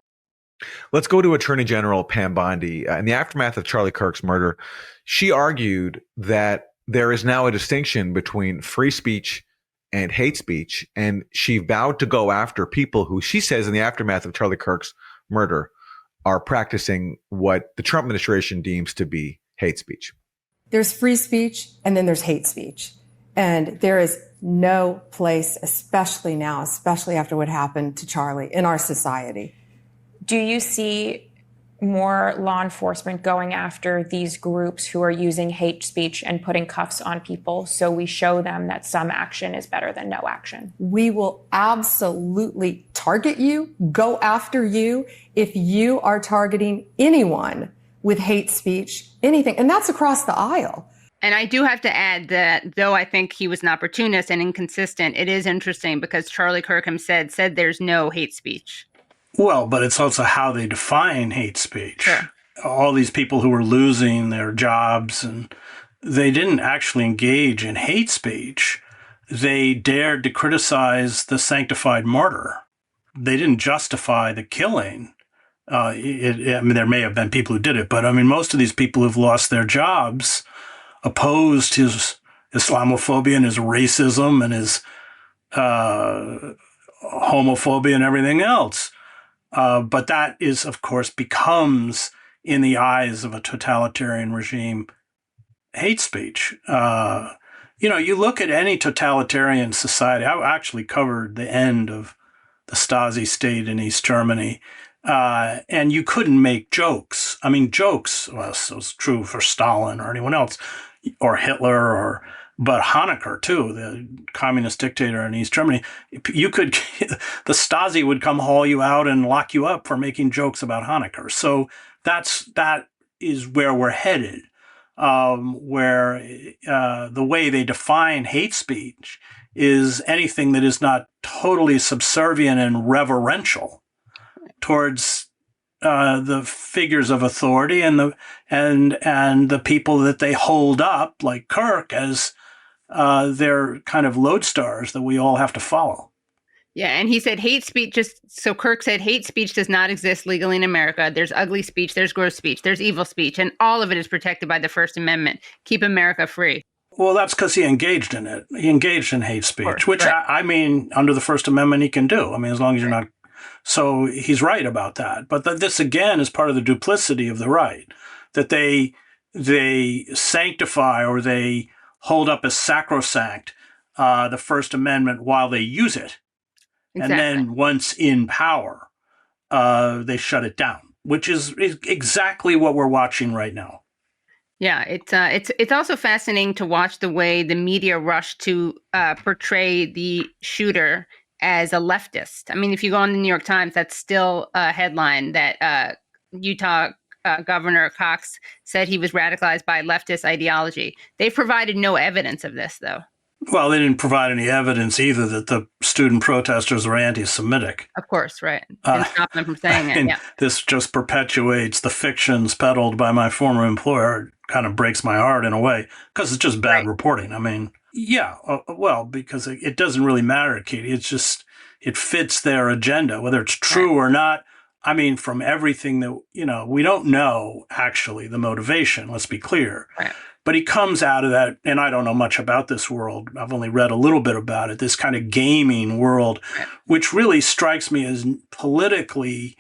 Let's go to Attorney General Pam Bondi. In the aftermath of Charlie Kirk's murder, she argued that there is now a distinction between free speech and hate speech, and she vowed to go after people who she says in the aftermath of Charlie Kirk's murder are practicing what the Trump administration deems to be hate speech. There's free speech and then there's hate speech. And there is no place, especially now, especially after what happened to Charlie, in our society. Do you see more law enforcement going after these groups who are using hate speech and putting cuffs on people so we show them that some action is better than no action? We will absolutely target you, go after you if you are targeting anyone with hate speech, anything. And that's across the aisle. And I do have to add that though I think he was an opportunist and inconsistent, it is interesting because Charlie Kirk said there's no hate speech. Well, but it's also how they define hate speech. Sure. All these people who were losing their jobs, and they didn't actually engage in hate speech. They dared to criticize the sanctified martyr. They didn't justify the killing. I mean, there may have been people who did it, but I mean, most of these people who've lost their jobs opposed his Islamophobia and his racism and his homophobia and everything else. But that is, of course, becomes, in the eyes of a totalitarian regime, hate speech. You look at any totalitarian society. I actually covered the end of the Stasi state in East Germany, and you couldn't make jokes. I mean, jokes, well, so it's true for Stalin or anyone else, or Hitler, but Honecker, too, the communist dictator in East Germany, the Stasi would come haul you out and lock you up for making jokes about Honecker. So that is where we're headed, where the way they define hate speech is anything that is not totally subservient and reverential towards the figures of authority and the people that they hold up, like Kirk, as they're kind of lodestars that we all have to follow. Yeah, and he said hate speech, so Kirk said hate speech does not exist legally in America. There's ugly speech, there's gross speech, there's evil speech, and all of it is protected by the First Amendment. Keep America free. Well, that's because he engaged in it. He engaged in hate speech, which right. I mean, under the First Amendment, he can do. I mean, as long as you're not. So he's right about that. But this, again, is part of the duplicity of the right, that they sanctify or they hold up as sacrosanct the First Amendment while they use it. Exactly. And then once in power, they shut it down, which is exactly what we're watching right now. Yeah, it's also fascinating to watch the way the media rushed to portray the shooter as a leftist. I mean, if you go on the New York Times, that's still a headline that Utah Governor Cox said he was radicalized by leftist ideology. They've provided no evidence of this, though. Well, they didn't provide any evidence either that the student protesters were anti-Semitic. Of course, right. Didn't stop them from saying it. Yeah. This just perpetuates the fictions peddled by my former employer. It kind of breaks my heart in a way because it's just bad reporting. I mean, yeah, well, because it doesn't really matter, Katie. It's just it fits their agenda, whether it's true or not. I mean, from everything that, we don't know actually the motivation. Let's be clear. Right. But he comes out of that, and I don't know much about this world. I've only read a little bit about it, this kind of gaming world, which really strikes me as politically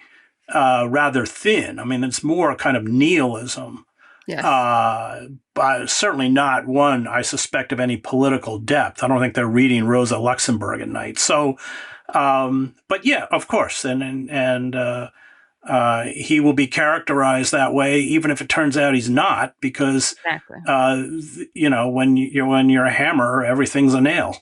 rather thin. I mean, it's more kind of nihilism. Yes. But certainly not one, I suspect, of any political depth. I don't think they're reading Rosa Luxemburg at night. So, but yeah, of course. And he will be characterized that way, even if it turns out he's not, because, when you're a hammer, everything's a nail.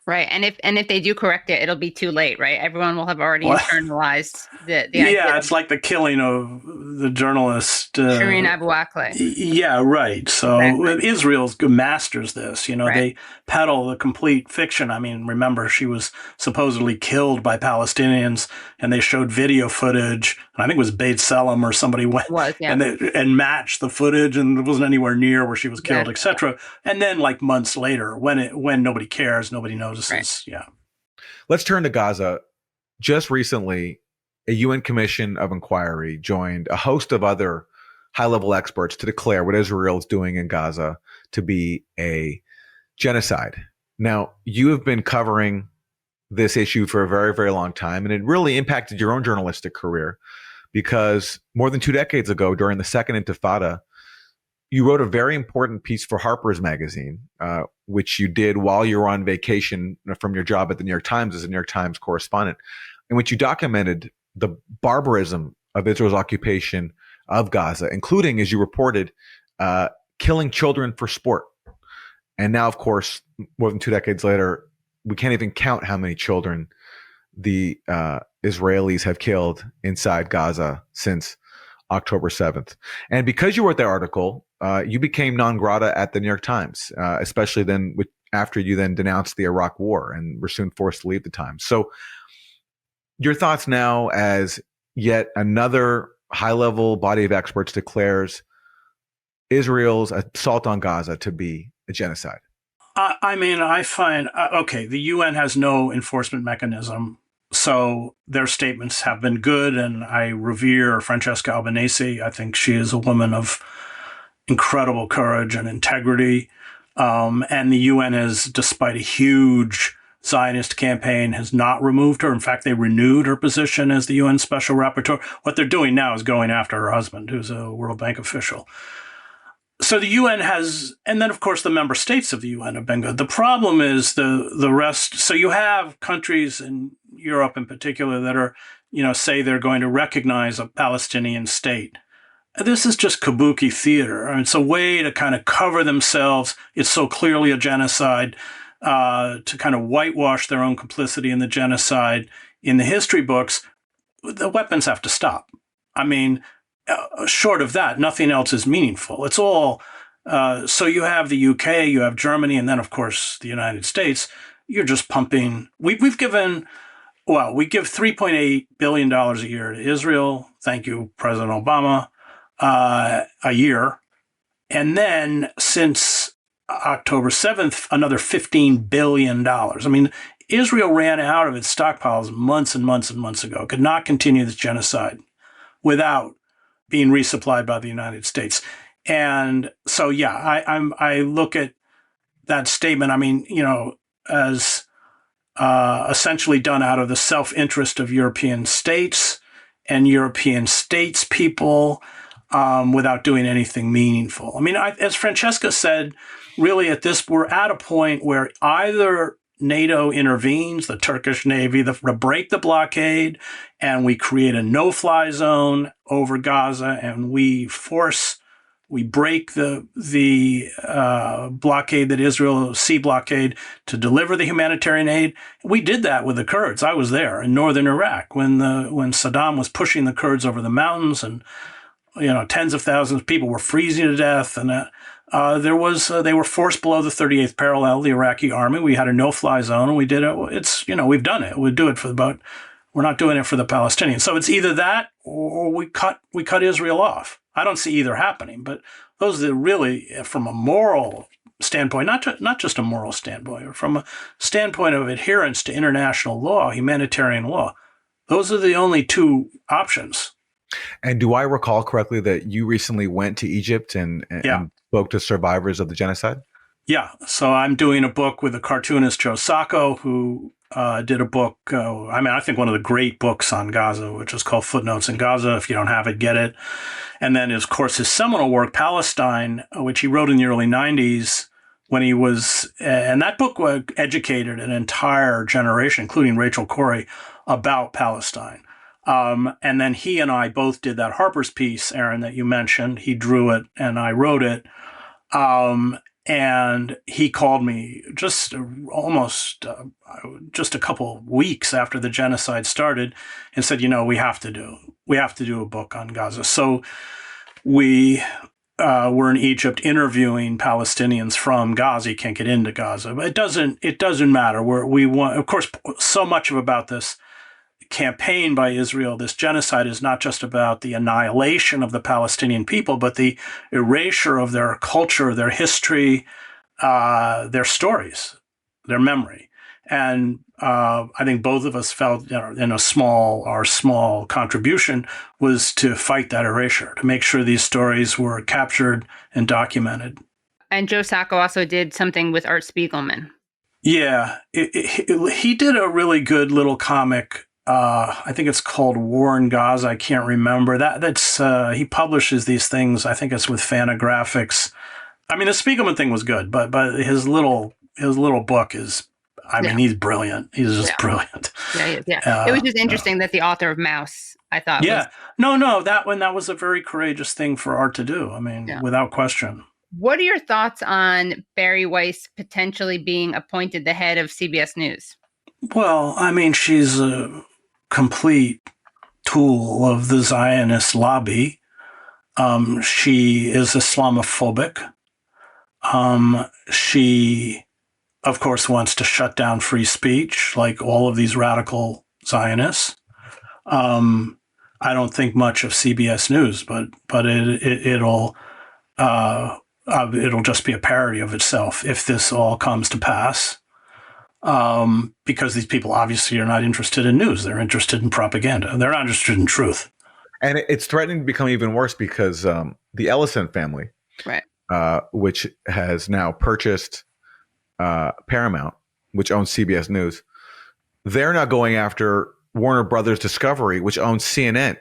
Right. And if they do correct it, it'll be too late, right? Everyone will have already internalized the idea. Yeah, it's like the killing of the journalist Shireen Abu Akleh. Yeah, right. So Israel masters this. They peddle the complete fiction. I mean, remember, she was supposedly killed by Palestinians, and they showed video footage. And I think it was Beit Selam or somebody went and matched the footage, and it wasn't anywhere near where she was killed, etc. And then, like months later, when nobody cares, nobody notices. Yeah. Let's turn to Gaza. Just recently, a UN Commission of Inquiry joined a host of other high-level experts to declare what Israel is doing in Gaza to be a genocide. Now, you have been covering this issue for a very, very long time, and it really impacted your own journalistic career because more than 2 decades ago, during the Second Intifada, you wrote a very important piece for Harper's Magazine, which you did while you were on vacation from your job at the New York Times as a New York Times correspondent, in which you documented the barbarism of Israel's occupation of Gaza, including, as you reported, killing children for sport. And now, of course, more than 2 decades later, we can't even count how many children the Israelis have killed inside Gaza since October 7th. And because you wrote that article, you became non grata at the New York Times, especially then after you then denounced the Iraq War and were soon forced to leave the Times. So your thoughts now, as yet another high-level body of experts declares Israel's assault on Gaza to be a genocide? I mean, I find, okay, the UN has no enforcement mechanism, so their statements have been good, and I revere Francesca Albanese. I think she is a woman of incredible courage and integrity, and the UN has, despite a huge Zionist campaign, has not removed her. In fact, they renewed her position as the UN Special Rapporteur. What they're doing now is going after her husband, who's a World Bank official. So the UN has, and then of course the member states of the UN have been good. The problem is the rest. So you have countries in Europe in particular that are, say they're going to recognize a Palestinian state. This is just kabuki theater. I mean, it's a way to kind of cover themselves. It's so clearly a genocide, to kind of whitewash their own complicity in the genocide in the history books. The weapons have to stop. I mean, short of that, nothing else is meaningful. It's all, so you have the UK, you have Germany, and then, of course, the United States. You're just pumping. We give $3.8 billion a year to Israel. Thank you, President Obama, a year. And then since October 7th, another $15 billion. I mean, Israel ran out of its stockpiles months and months and months ago. It could not continue this genocide without being resupplied by the United States. And so, yeah, I look at that statement, I mean, as essentially done out of the self-interest of European states and European states people, without doing anything meaningful. I mean, as Francesca said, really we're at a point where either NATO intervenes, the Turkish Navy, to break the blockade, and we create a no-fly zone over Gaza, and we break the blockade that Israel, sea blockade, to deliver the humanitarian aid. We did that with the Kurds. I was there in northern Iraq when Saddam was pushing the Kurds over the mountains, and tens of thousands of people were freezing to death, and they were forced below the 38th parallel, the Iraqi army. We had a no-fly zone, and we did it. We've done it. We do it we're not doing it for the Palestinians. So it's either that or we cut Israel off. I don't see either happening, but those are really, from a moral standpoint, not just a moral standpoint, from a standpoint of adherence to international law, humanitarian law, those are the only two options. And do I recall correctly that you recently went to Egypt and spoke to survivors of the genocide? Yeah. So I'm doing a book with the cartoonist Joe Sacco, who did a book, I think one of the great books on Gaza, which is called Footnotes in Gaza. If you don't have it, get it. And then, of course, his seminal work, Palestine, which he wrote in the early 90s when he was, and that book educated an entire generation, including Rachel Corrie, about Palestine. And then he and I both did that Harper's piece, Aaron, that you mentioned. He drew it and I wrote it. And he called me just a couple of weeks after the genocide started and said, we have to do a book on Gaza. So we were in Egypt interviewing Palestinians from Gaza. You can't get into Gaza, but it doesn't matter. We want, of course, so much about this campaign by Israel, this genocide, is not just about the annihilation of the Palestinian people, but the erasure of their culture, their history, their stories, their memory. And I think both of us felt, our small contribution was to fight that erasure, to make sure these stories were captured and documented. And Joe Sacco also did something with Art Spiegelman. Yeah, he did a really good little comic I think it's called War in Gaza. I can't remember. That's he publishes these things. I think it's with Fantagraphics. I mean, the Spiegelman thing was good, but his little book is. I mean, he's brilliant. He's just brilliant. Yeah, he is. Yeah. It was just interesting that the author of Mouse, I thought. Yeah. No, that was a very courageous thing for art to do. I mean, without question. What are your thoughts on Barry Weiss potentially being appointed the head of CBS News? Well, I mean, she's a complete tool of the Zionist lobby. She is Islamophobic. She, of course, wants to shut down free speech, like all of these radical Zionists. I don't think much of CBS News, but it'll just be a parody of itself if this all comes to pass. Because these people obviously are not interested in news; they're interested in propaganda. They're not interested in truth. And it's threatening to become even worse because the Ellison family, right, which has now purchased Paramount, which owns CBS News, they're now going after Warner Brothers Discovery, which owns CNN.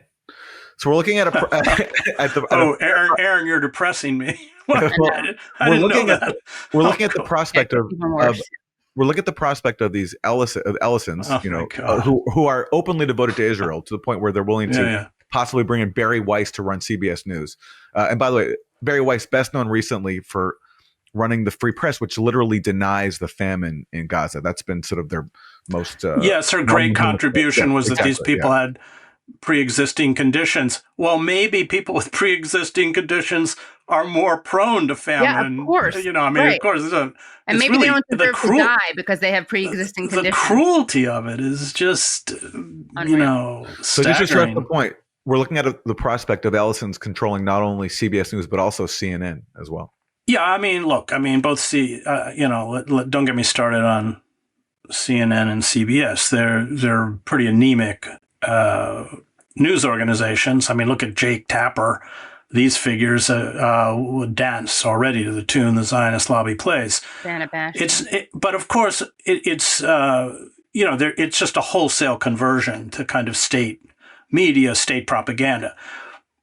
So we're looking at Aaron, you're depressing me. We're looking at the prospect of these Ellisons, who are openly devoted to Israel to the point where they're willing to possibly bring in Barry Weiss to run CBS News. And by the way, Barry Weiss, best known recently for running the Free Press, which literally denies the famine in Gaza. That's been sort of their most yes, her great contribution was that these people had pre-existing conditions. Well, maybe people with pre-existing conditions are more prone to famine. Yeah, of course. Of course. And maybe they don't deserve to die because they have pre-existing conditions. The cruelty of it is just, unreal. So just to stress the point, we're looking at the prospect of Ellison's controlling not only CBS News, but also CNN as well. Yeah, I mean, look, both don't get me started on CNN and CBS. They're pretty anemic news organizations. I mean, look at Jake Tapper. These figures would dance already to the tune the Zionist lobby plays. But of course, it's just a wholesale conversion to kind of state media, state propaganda.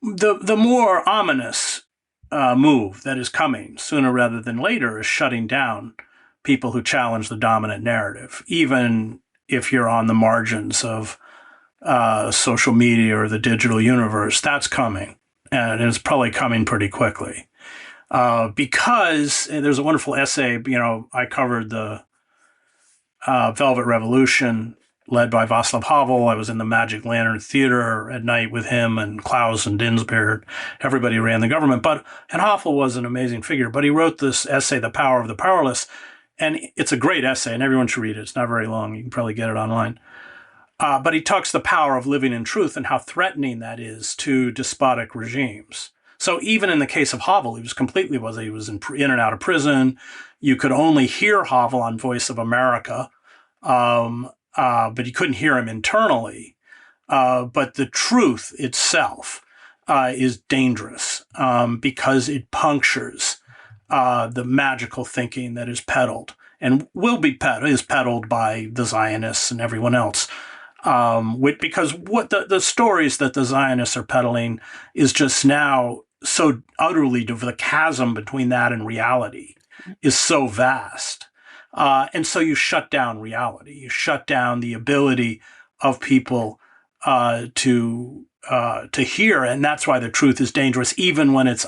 The more ominous move that is coming sooner rather than later is shutting down people who challenge the dominant narrative, even if you're on the margins of social media or the digital universe. That's coming, and it's probably coming pretty quickly. Because there's a wonderful essay, I covered the Velvet Revolution led by Václav Havel. I was in the Magic Lantern Theater at night with him and Klaus and Dinsberg. Everybody ran the government. And Havel was an amazing figure, but he wrote this essay, The Power of the Powerless. And it's a great essay, and everyone should read it. It's not very long. You can probably get it online. But he talks the power of living in truth and how threatening that is to despotic regimes. So even in the case of Havel, he was in and out of prison. You could only hear Havel on Voice of America, but you couldn't hear him internally. But the truth itself is dangerous because it punctures the magical thinking that is peddled and is peddled by the Zionists and everyone else. Because what the stories that the Zionists are peddling is just now so utterly, the chasm between that and reality is so vast. And so you shut down reality. You shut down the ability of people to hear. And that's why the truth is dangerous, even when it's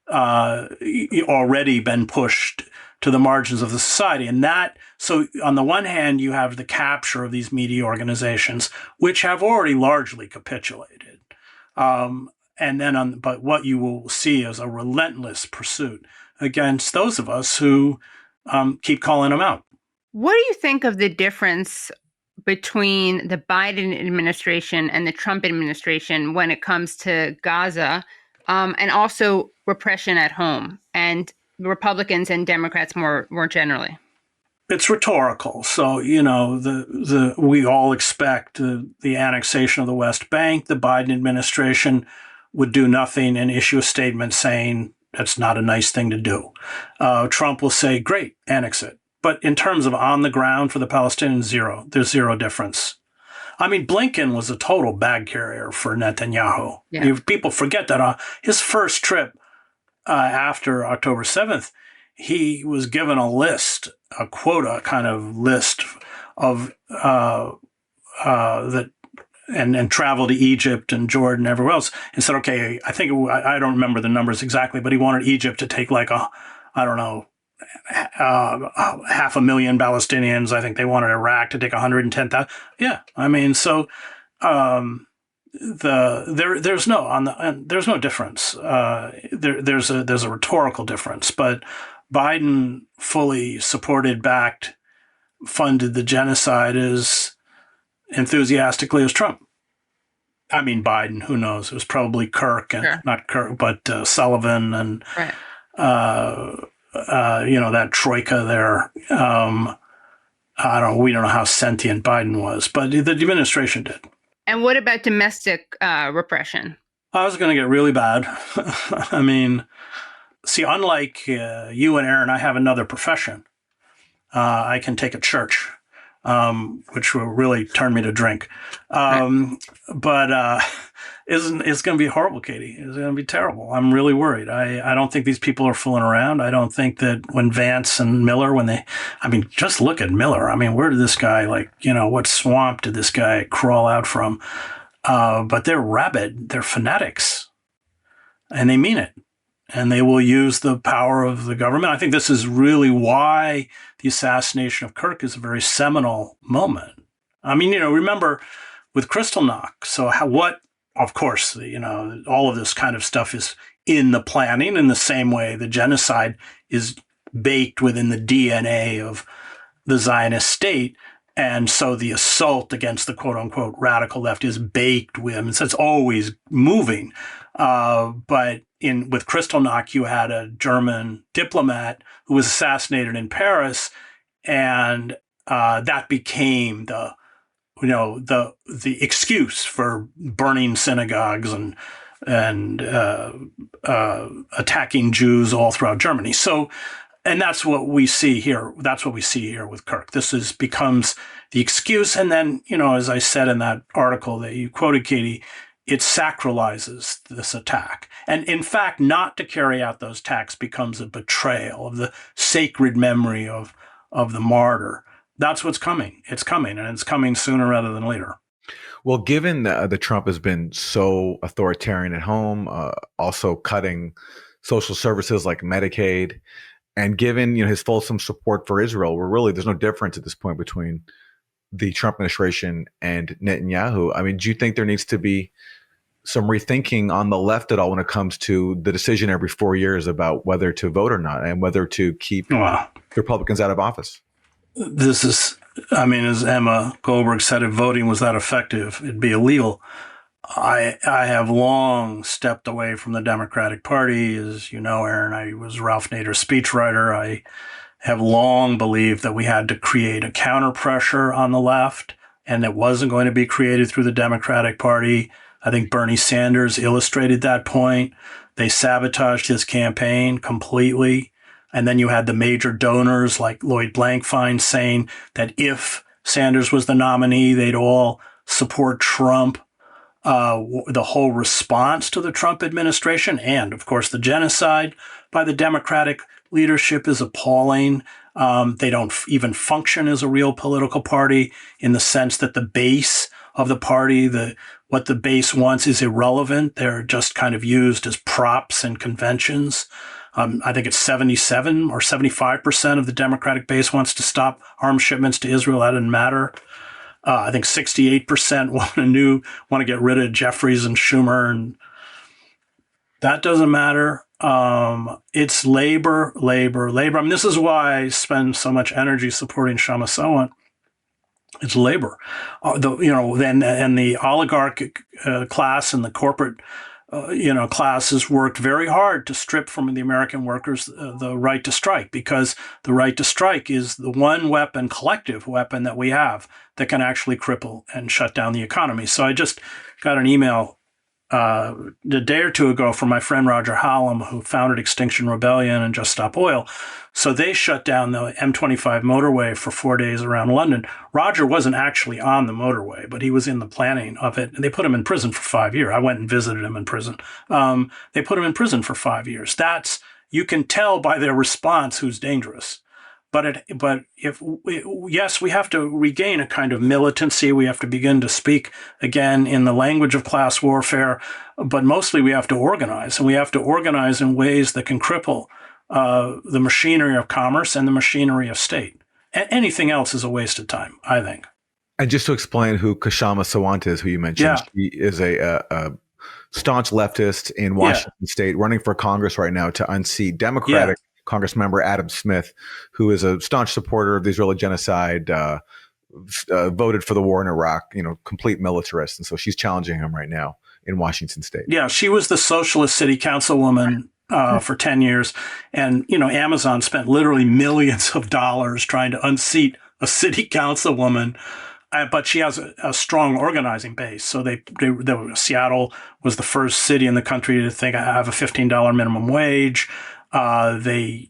already been pushed to the margins of the society. So on the one hand, you have the capture of these media organizations, which have already largely capitulated. But what you will see is a relentless pursuit against those of us who keep calling them out. What do you think of the difference between the Biden administration and the Trump administration when it comes to Gaza, and also repression at home, and Republicans and Democrats more generally? It's rhetorical. So, we all expect the annexation of the West Bank. The Biden administration would do nothing and issue a statement saying that's not a nice thing to do. Trump will say, great, annex it. But in terms of on the ground for the Palestinians, zero. There's zero difference. I mean, Blinken was a total bag carrier for Netanyahu. Yeah. People forget that his first trip after October 7th, he was given a list, a quota kind of list of that, and traveled to Egypt and Jordan and everywhere else, and said, okay, I don't remember the numbers exactly, but he wanted Egypt to take like 500,000 Palestinians. I think they wanted Iraq to take 110,000. Yeah, I mean, so there's no difference. There's a rhetorical difference, but Biden fully supported, backed, funded the genocide as enthusiastically as Trump. I mean, Biden, who knows? It was probably Kirk, and not Kirk, but Sullivan and that troika there. We don't know how sentient Biden was, but the administration did. And what about domestic repression? I was going to get really bad. I mean, see, unlike you and Aaron, I have another profession. I can take a church, which will really turn me to drink. But it's going to be horrible, Katie. It's going to be terrible. I'm really worried. I don't think these people are fooling around. I don't think that when Vance and Miller, just look at Miller. I mean, where did this guy, what swamp did this guy crawl out from? But they're rabid. They're fanatics. And they mean it. And they will use the power of the government. I think this is really why the assassination of Kirk is a very seminal moment. I mean, remember with Kristallnacht. So of course, all of this kind of stuff is in the planning in the same way the genocide is baked within the DNA of the Zionist state. And so the assault against the quote unquote radical left is baked with, so it's always moving. But with Kristallnacht, you had a German diplomat who was assassinated in Paris, and that became the excuse for burning synagogues and attacking Jews all throughout Germany. So, and that's what we see here. That's what we see here with Kirk. This becomes the excuse, and then as I said in that article that you quoted, Katie, it sacralizes this attack. And in fact, not to carry out those attacks becomes a betrayal of the sacred memory of the martyr. That's what's coming. It's coming, and it's coming sooner rather than later. Well, given that Trump has been so authoritarian at home, also cutting social services like Medicaid, and given his fulsome support for Israel, there's no difference at this point between the Trump administration and Netanyahu. I mean, do you think there needs to be some rethinking on the left at all when it comes to the decision every 4 years about whether to vote or not, and whether to keep Republicans out of office? This is, as Emma Goldberg said, if voting was that effective, it'd be illegal. I have long stepped away from the Democratic Party. As you know, Aaron, I was Ralph Nader's speechwriter. I have long believed that we had to create a counter pressure on the left, and it wasn't going to be created through the Democratic Party. I think Bernie Sanders illustrated that point. They sabotaged his campaign completely. And then you had the major donors like Lloyd Blankfein saying that if Sanders was the nominee, they'd all support Trump. The whole response to the Trump administration and, of course, the genocide by the Democratic leadership is appalling. They don't even function as a real political party in the sense that the base of the party, what the base wants is irrelevant. They're just kind of used as props and conventions. I think it's 77 or 75% of the Democratic base wants to stop arms shipments to Israel. That doesn't matter. I think 68% want to get rid of Jeffries and Schumer, and that doesn't matter. It's labor. I mean, this is why I spend so much energy supporting Shama Sawant. It's labor. And the oligarchic class and the corporate classes worked very hard to strip from the American workers the right to strike, because the right to strike is the one weapon, collective weapon that we have that can actually cripple and shut down the economy. So I just got an email a day or two ago from my friend Roger Hallam, who founded Extinction Rebellion and Just Stop Oil. So they shut down the M25 motorway for 4 days around London. Roger wasn't actually on the motorway, but he was in the planning of it. And they put him in prison for 5 years. I went and visited him in prison. They put him in prison for 5 years. You can tell by their response who's dangerous. Yes, we have to regain a kind of militancy. We have to begin to speak again in the language of class warfare, but mostly we have to organize, and we have to organize in ways that can cripple the machinery of commerce and the machinery of state. And anything else is a waste of time, I think. And just to explain who Kshama Sawant is, who you mentioned, she is a staunch leftist in Washington State, running for Congress right now to unseat Democratic Congressmember Adam Smith, who is a staunch supporter of the Israeli genocide, voted for the war in Iraq, complete militarist. And so she's challenging him right now in Washington State. Yeah, she was the socialist city councilwoman for 10 years. And, Amazon spent literally millions of dollars trying to unseat a city councilwoman. But she has a strong organizing base. So Seattle was the first city in the country to think I have a $15 minimum wage. They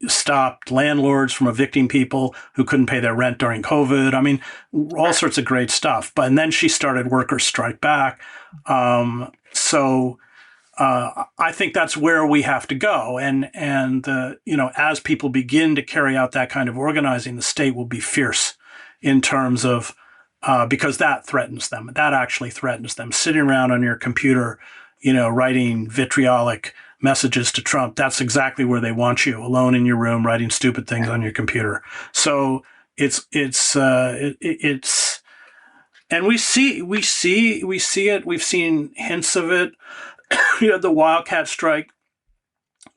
stopped landlords from evicting people who couldn't pay their rent during COVID. I mean, all sorts of great stuff. And then she started Workers Strike Back. I think that's where we have to go. And as people begin to carry out that kind of organizing, the state will be fierce in terms of because that threatens them. That actually threatens them. Sitting around on your computer, writing vitriolic messages to Trump, that's exactly where they want you, alone in your room, writing stupid things on your computer. So it's and we see it. We've seen hints of it. The Wildcat Strike.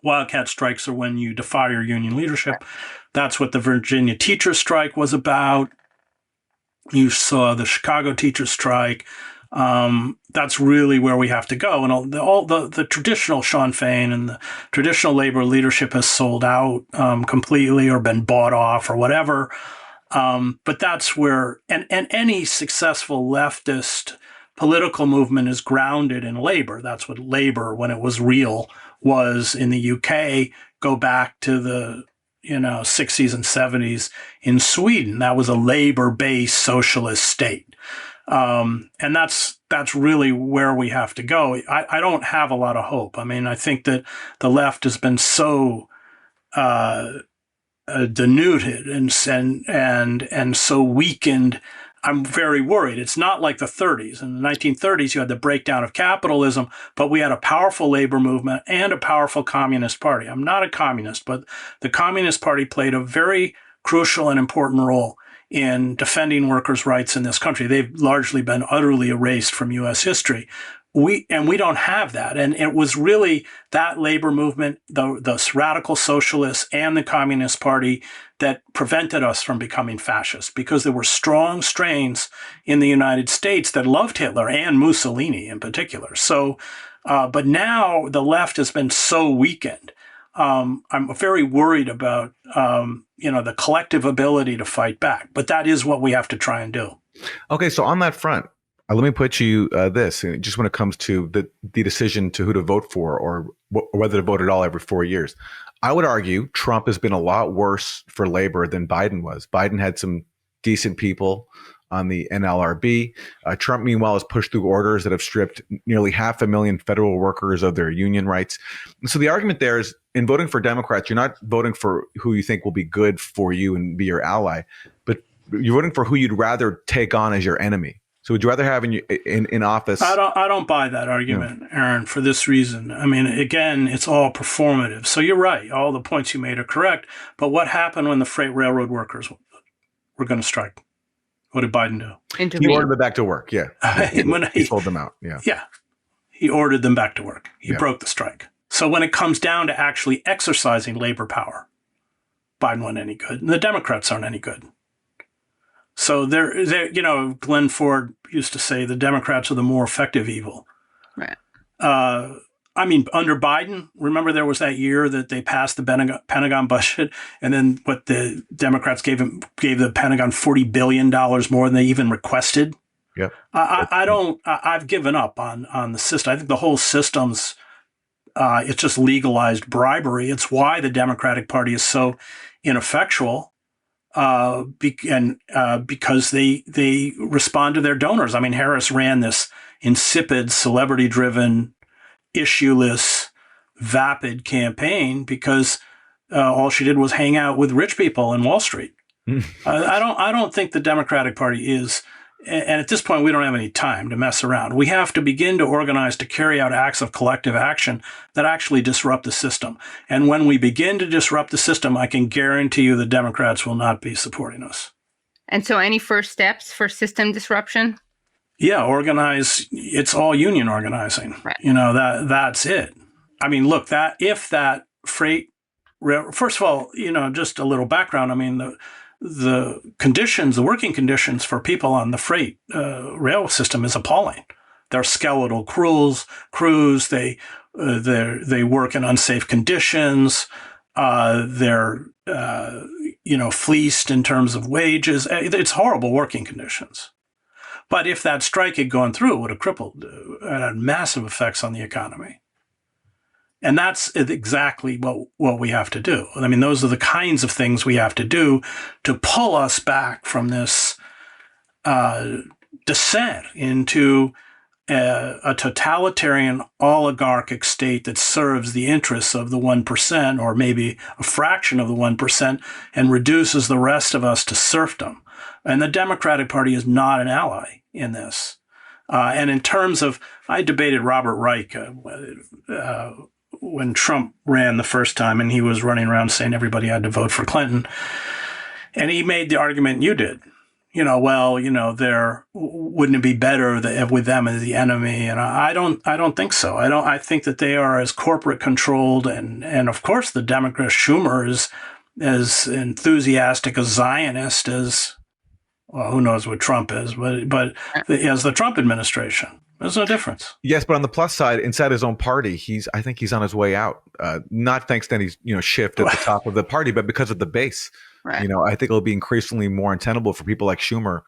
Wildcat strikes are when you defy your union leadership. That's what the Virginia teacher strike was about. You saw the Chicago teacher strike. That's really where we have to go. And all the traditional Sinn Féin and the traditional labor leadership has sold out completely or been bought off or whatever. But that's where, and any successful leftist political movement is grounded in labor. That's what labor, when it was real, was in the UK. Go back to the 60s and 70s in Sweden. That was a labor-based socialist state. And that's really where we have to go. I don't have a lot of hope. I mean, I think that the left has been so denuded and so weakened. I'm very worried. It's not like the 30s. In the 1930s, you had the breakdown of capitalism, but we had a powerful labor movement and a powerful communist party. I'm not a communist, but the Communist Party played a very crucial and important role in defending workers' rights in this country. They've largely been utterly erased from U.S. history. We don't have that. And it was really that labor movement, the radical socialists and the Communist Party that prevented us from becoming fascist, because there were strong strains in the United States that loved Hitler and Mussolini in particular. So, but now the left has been so weakened. I'm very worried about, the collective ability to fight back. But that is what we have to try and do. Okay, so on that front, let me put you this, just when it comes to the decision to who to vote for or whether to vote at all every 4 years. I would argue Trump has been a lot worse for labor than Biden was. Biden had some decent people on the NLRB. Trump, meanwhile, has pushed through orders that have stripped nearly 500,000 federal workers of their union rights. And so the argument there is, in voting for Democrats, you're not voting for who you think will be good for you and be your ally, but you're voting for who you'd rather take on as your enemy. So would you rather have in office? I don't buy that argument, Aaron, for this reason. I mean, again, it's all performative. So you're right. All the points you made are correct. But what happened when the freight railroad workers were going to strike? What did Biden do? He ordered them back to work. Yeah. He sold them out. Yeah. Yeah. He ordered them back to work. He broke the strike. So when it comes down to actually exercising labor power, Biden wasn't any good. And the Democrats aren't any good. So Glenn Ford used to say the Democrats are the more effective evil. Right. I mean, under Biden, remember there was that year that they passed the Pentagon budget, and then what the Democrats gave the Pentagon $40 billion more than they even requested. Yep. I've given up on the system. I think the whole system's it's just legalized bribery. It's why the Democratic Party is so ineffectual, because they respond to their donors. I mean, Harris ran this insipid, celebrity-driven, issueless, vapid campaign because all she did was hang out with rich people in Wall Street. I don't think the Democratic Party is. And at this point, we don't have any time to mess around. We have to begin to organize to carry out acts of collective action that actually disrupt the system. And when we begin to disrupt the system, I can guarantee you the Democrats will not be supporting us. And so any first steps for system disruption? Yeah, organize. It's all union organizing. Right. That's it. I mean, look, if that freight, first of all, just a little background. I mean, the conditions, the working conditions for people on the freight rail system is appalling. They're skeletal crews. They work in unsafe conditions. They're fleeced in terms of wages. It's horrible working conditions. But if that strike had gone through, it would have crippled, had massive effects on the economy. And that's exactly what we have to do. I mean, those are the kinds of things we have to do to pull us back from this descent into a totalitarian oligarchic state that serves the interests of the 1%, or maybe a fraction of the 1%, and reduces the rest of us to serfdom. And the Democratic Party is not an ally in this. And in terms of, I debated Robert Reich when Trump ran the first time, and he was running around saying everybody had to vote for Clinton. And he made the argument you did. Wouldn't it be better with them as the enemy? And I don't think so. I think that they are as corporate controlled, and of course the Democrat Schumer is as enthusiastic a Zionist as, well, who knows what Trump is, but as the Trump administration. There's no difference. Yes, but on the plus side, inside his own party, I think he's on his way out. Not thanks to any shift at the top of the party, but because of the base. Right. I think it'll be increasingly more untenable for people like Schumer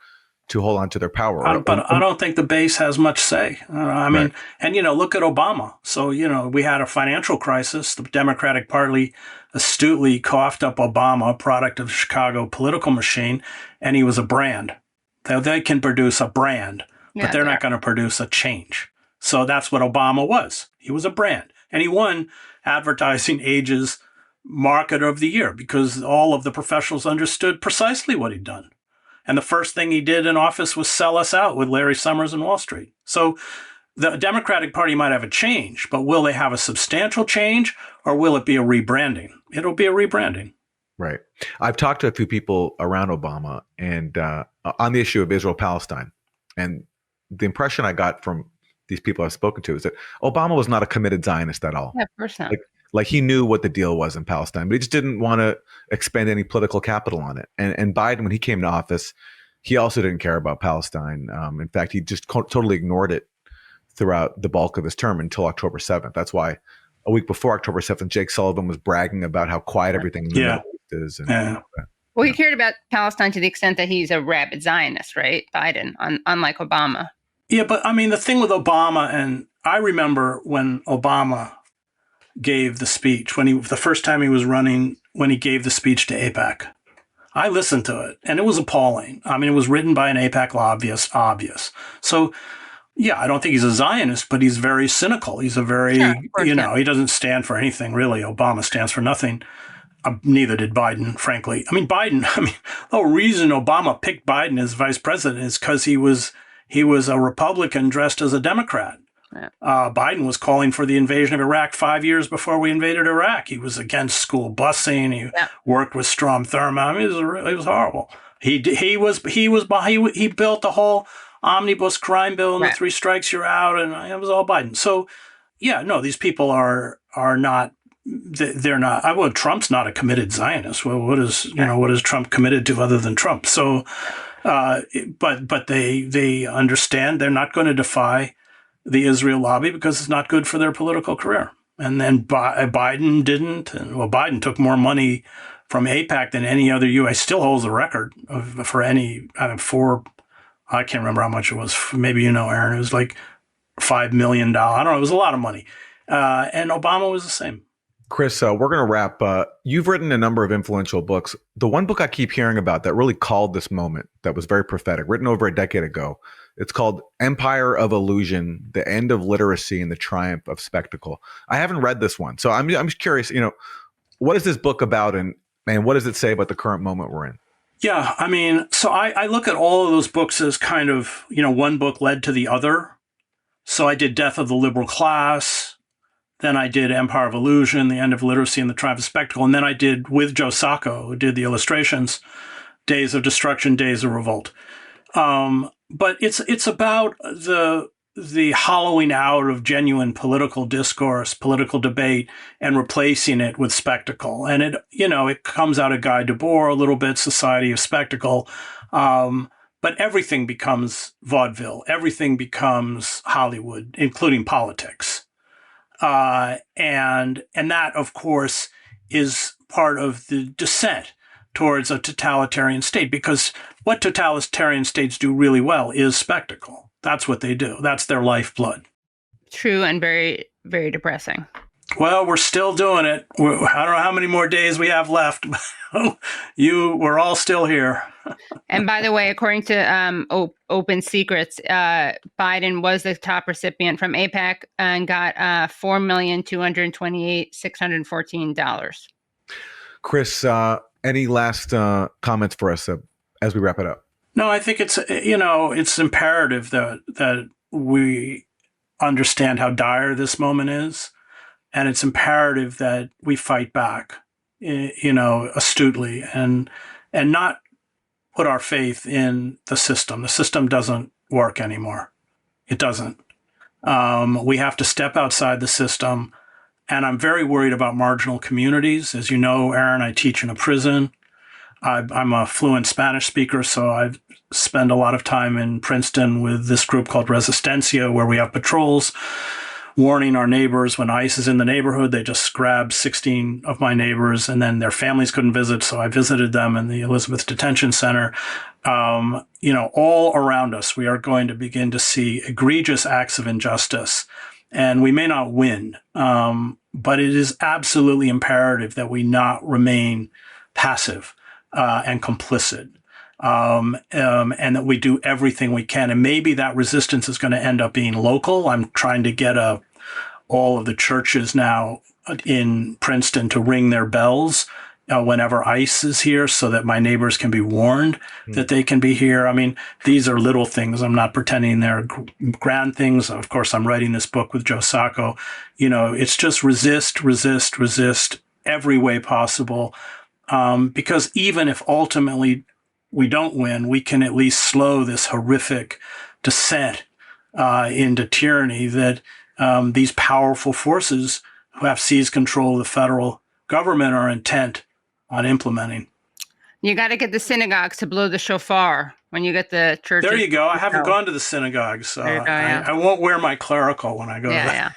to hold on to their power. But I don't think the base has much say. I mean, and look at Obama. So we had a financial crisis. The Democratic Party astutely coughed up Obama, a product of the Chicago political machine, and he was a brand. They can produce a brand. But they're not going to produce a change. So that's what Obama was. He was a brand. And he won Advertising Age's Marketer of the Year because all of the professionals understood precisely what he'd done. And the first thing he did in office was sell us out with Larry Summers and Wall Street. So the Democratic Party might have a change, but will they have a substantial change, or will it be a rebranding? It'll be a rebranding. Right. I've talked to a few people around Obama and on the issue of Israel-Palestine. And the impression I got from these people I've spoken to is that Obama was not a committed Zionist at all. Yeah, of course not. Like he knew what the deal was in Palestine, but he just didn't want to expend any political capital on it. And Biden, when he came to office, he also didn't care about Palestine. In fact, he just totally ignored it throughout the bulk of his term until October 7th. That's why a week before October 7th, Jake Sullivan was bragging about how quiet everything in the Middle East is. Well, he cared about Palestine to the extent that he's a rabid Zionist, right? Biden, unlike Obama. Yeah, but I mean, the thing with Obama, and I remember when Obama gave the speech, the first time he was running, when he gave the speech to AIPAC, I listened to it, and it was appalling. I mean, it was written by an AIPAC lobbyist, obvious. So, yeah, I don't think he's a Zionist, but he's very cynical. He's a very, he doesn't stand for anything, really. Obama stands for nothing. Neither did Biden, frankly. The reason Obama picked Biden as vice president is because he was a Republican dressed as a Democrat. Yeah. Biden was calling for the invasion of Iraq 5 years before we invaded Iraq. He was against school busing. He worked with Strom Thurmond. I mean, it was horrible. He built the whole omnibus crime bill and the 3 strikes you're out, and it was all Biden. So, yeah, no, these people are not. They're not. Well, Trump's not a committed Zionist. Well, what is Trump committed to other than Trump? So, but they understand they're not going to defy the Israel lobby because it's not good for their political career. And then Biden didn't. And Biden took more money from AIPAC than any other U.S. Still holds the record for any I can't remember how much it was. Maybe you know, Aaron. It was like $5 million. I don't know. It was a lot of money. And Obama was the same. Chris, we're going to wrap. You've written a number of influential books. The one book I keep hearing about that really called this moment, that was very prophetic, written over a decade ago, it's called Empire of Illusion, The End of Literacy and the Triumph of Spectacle. I haven't read this one. So I'm just curious, what is this book about, and what does it say about the current moment we're in? Yeah, I mean, so I look at all of those books as kind of, one book led to the other. So I did Death of the Liberal Class. Then I did Empire of Illusion, The End of Literacy and the Triumph of Spectacle. And then I did, with Joe Sacco, who did the illustrations, Days of Destruction, Days of Revolt. But it's about the hollowing out of genuine political discourse, political debate, and replacing it with spectacle. And it comes out of Guy Debord a little bit, Society of Spectacle. But everything becomes vaudeville. Everything becomes Hollywood, including politics. And that, of course, is part of the descent towards a totalitarian state, because what totalitarian states do really well is spectacle. That's what they do. That's their lifeblood. True, and very, very depressing. Well, we're still doing it. I don't know how many more days we have left. We're all still here. And by the way, according to Open Secrets, Biden was the top recipient from AIPAC and got $4,228,614. Chris, any last comments for us as we wrap it up? No, I think it's imperative that we understand how dire this moment is. And it's imperative that we fight back, astutely and not put our faith in the system. The system doesn't work anymore. It doesn't. We have to step outside the system. And I'm very worried about marginal communities. As you know, Aaron, I teach in a prison. I'm a fluent Spanish speaker, so I spend a lot of time in Princeton with this group called Resistencia, where we have patrols warning our neighbors when ICE is in the neighborhood. They just grabbed 16 of my neighbors, and then their families couldn't visit, so I visited them in the Elizabeth Detention Center. All around us, we are going to begin to see egregious acts of injustice, and we may not win, but it is absolutely imperative that we not remain passive and complicit. And that we do everything we can. And maybe that resistance is going to end up being local. I'm trying to get all of the churches now in Princeton to ring their bells whenever ICE is here, so that my neighbors can be warned that they can be here. I mean, these are little things. I'm not pretending they're grand things. Of course, I'm writing this book with Joe Sacco. It's just resist every way possible. Because even if ultimately we don't win, we can at least slow this horrific descent into tyranny that these powerful forces who have seized control of the federal government are intent on implementing. You got to get the synagogues to blow the shofar when you get the church. There you go. I haven't gone to the synagogues. So I won't wear my clerical when I go there.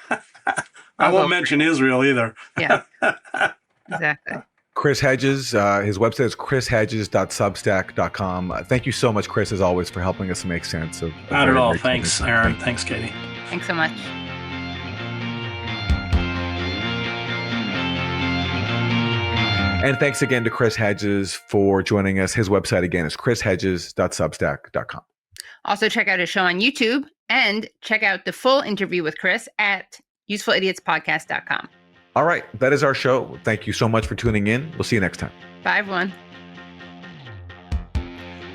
I won't mention Israel either. Yeah, exactly. Chris Hedges, his website is chrishedges.substack.com. Thank you so much, Chris, as always, for helping us make sense of. Not at all. Thanks, Aaron. Thanks, Katie. Thanks so much. And thanks again to Chris Hedges for joining us. His website, again, is chrishedges.substack.com. Also, check out his show on YouTube and check out the full interview with Chris at usefulidiotspodcast.com. All right, that is our show. Thank you so much for tuning in. We'll see you next time. Bye, everyone.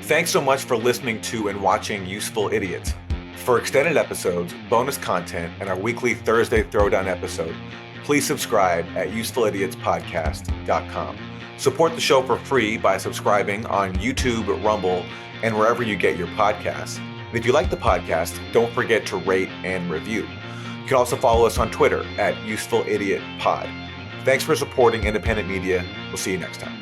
Thanks so much for listening to and watching Useful Idiots. For extended episodes, bonus content, and our weekly Thursday Throwdown episode, please subscribe at usefulidiotspodcast.com. Support the show for free by subscribing on YouTube, Rumble, and wherever you get your podcasts. And if you like the podcast, don't forget to rate and review. You can also follow us on Twitter at UsefulIdiotPod. Thanks for supporting independent media. We'll see you next time.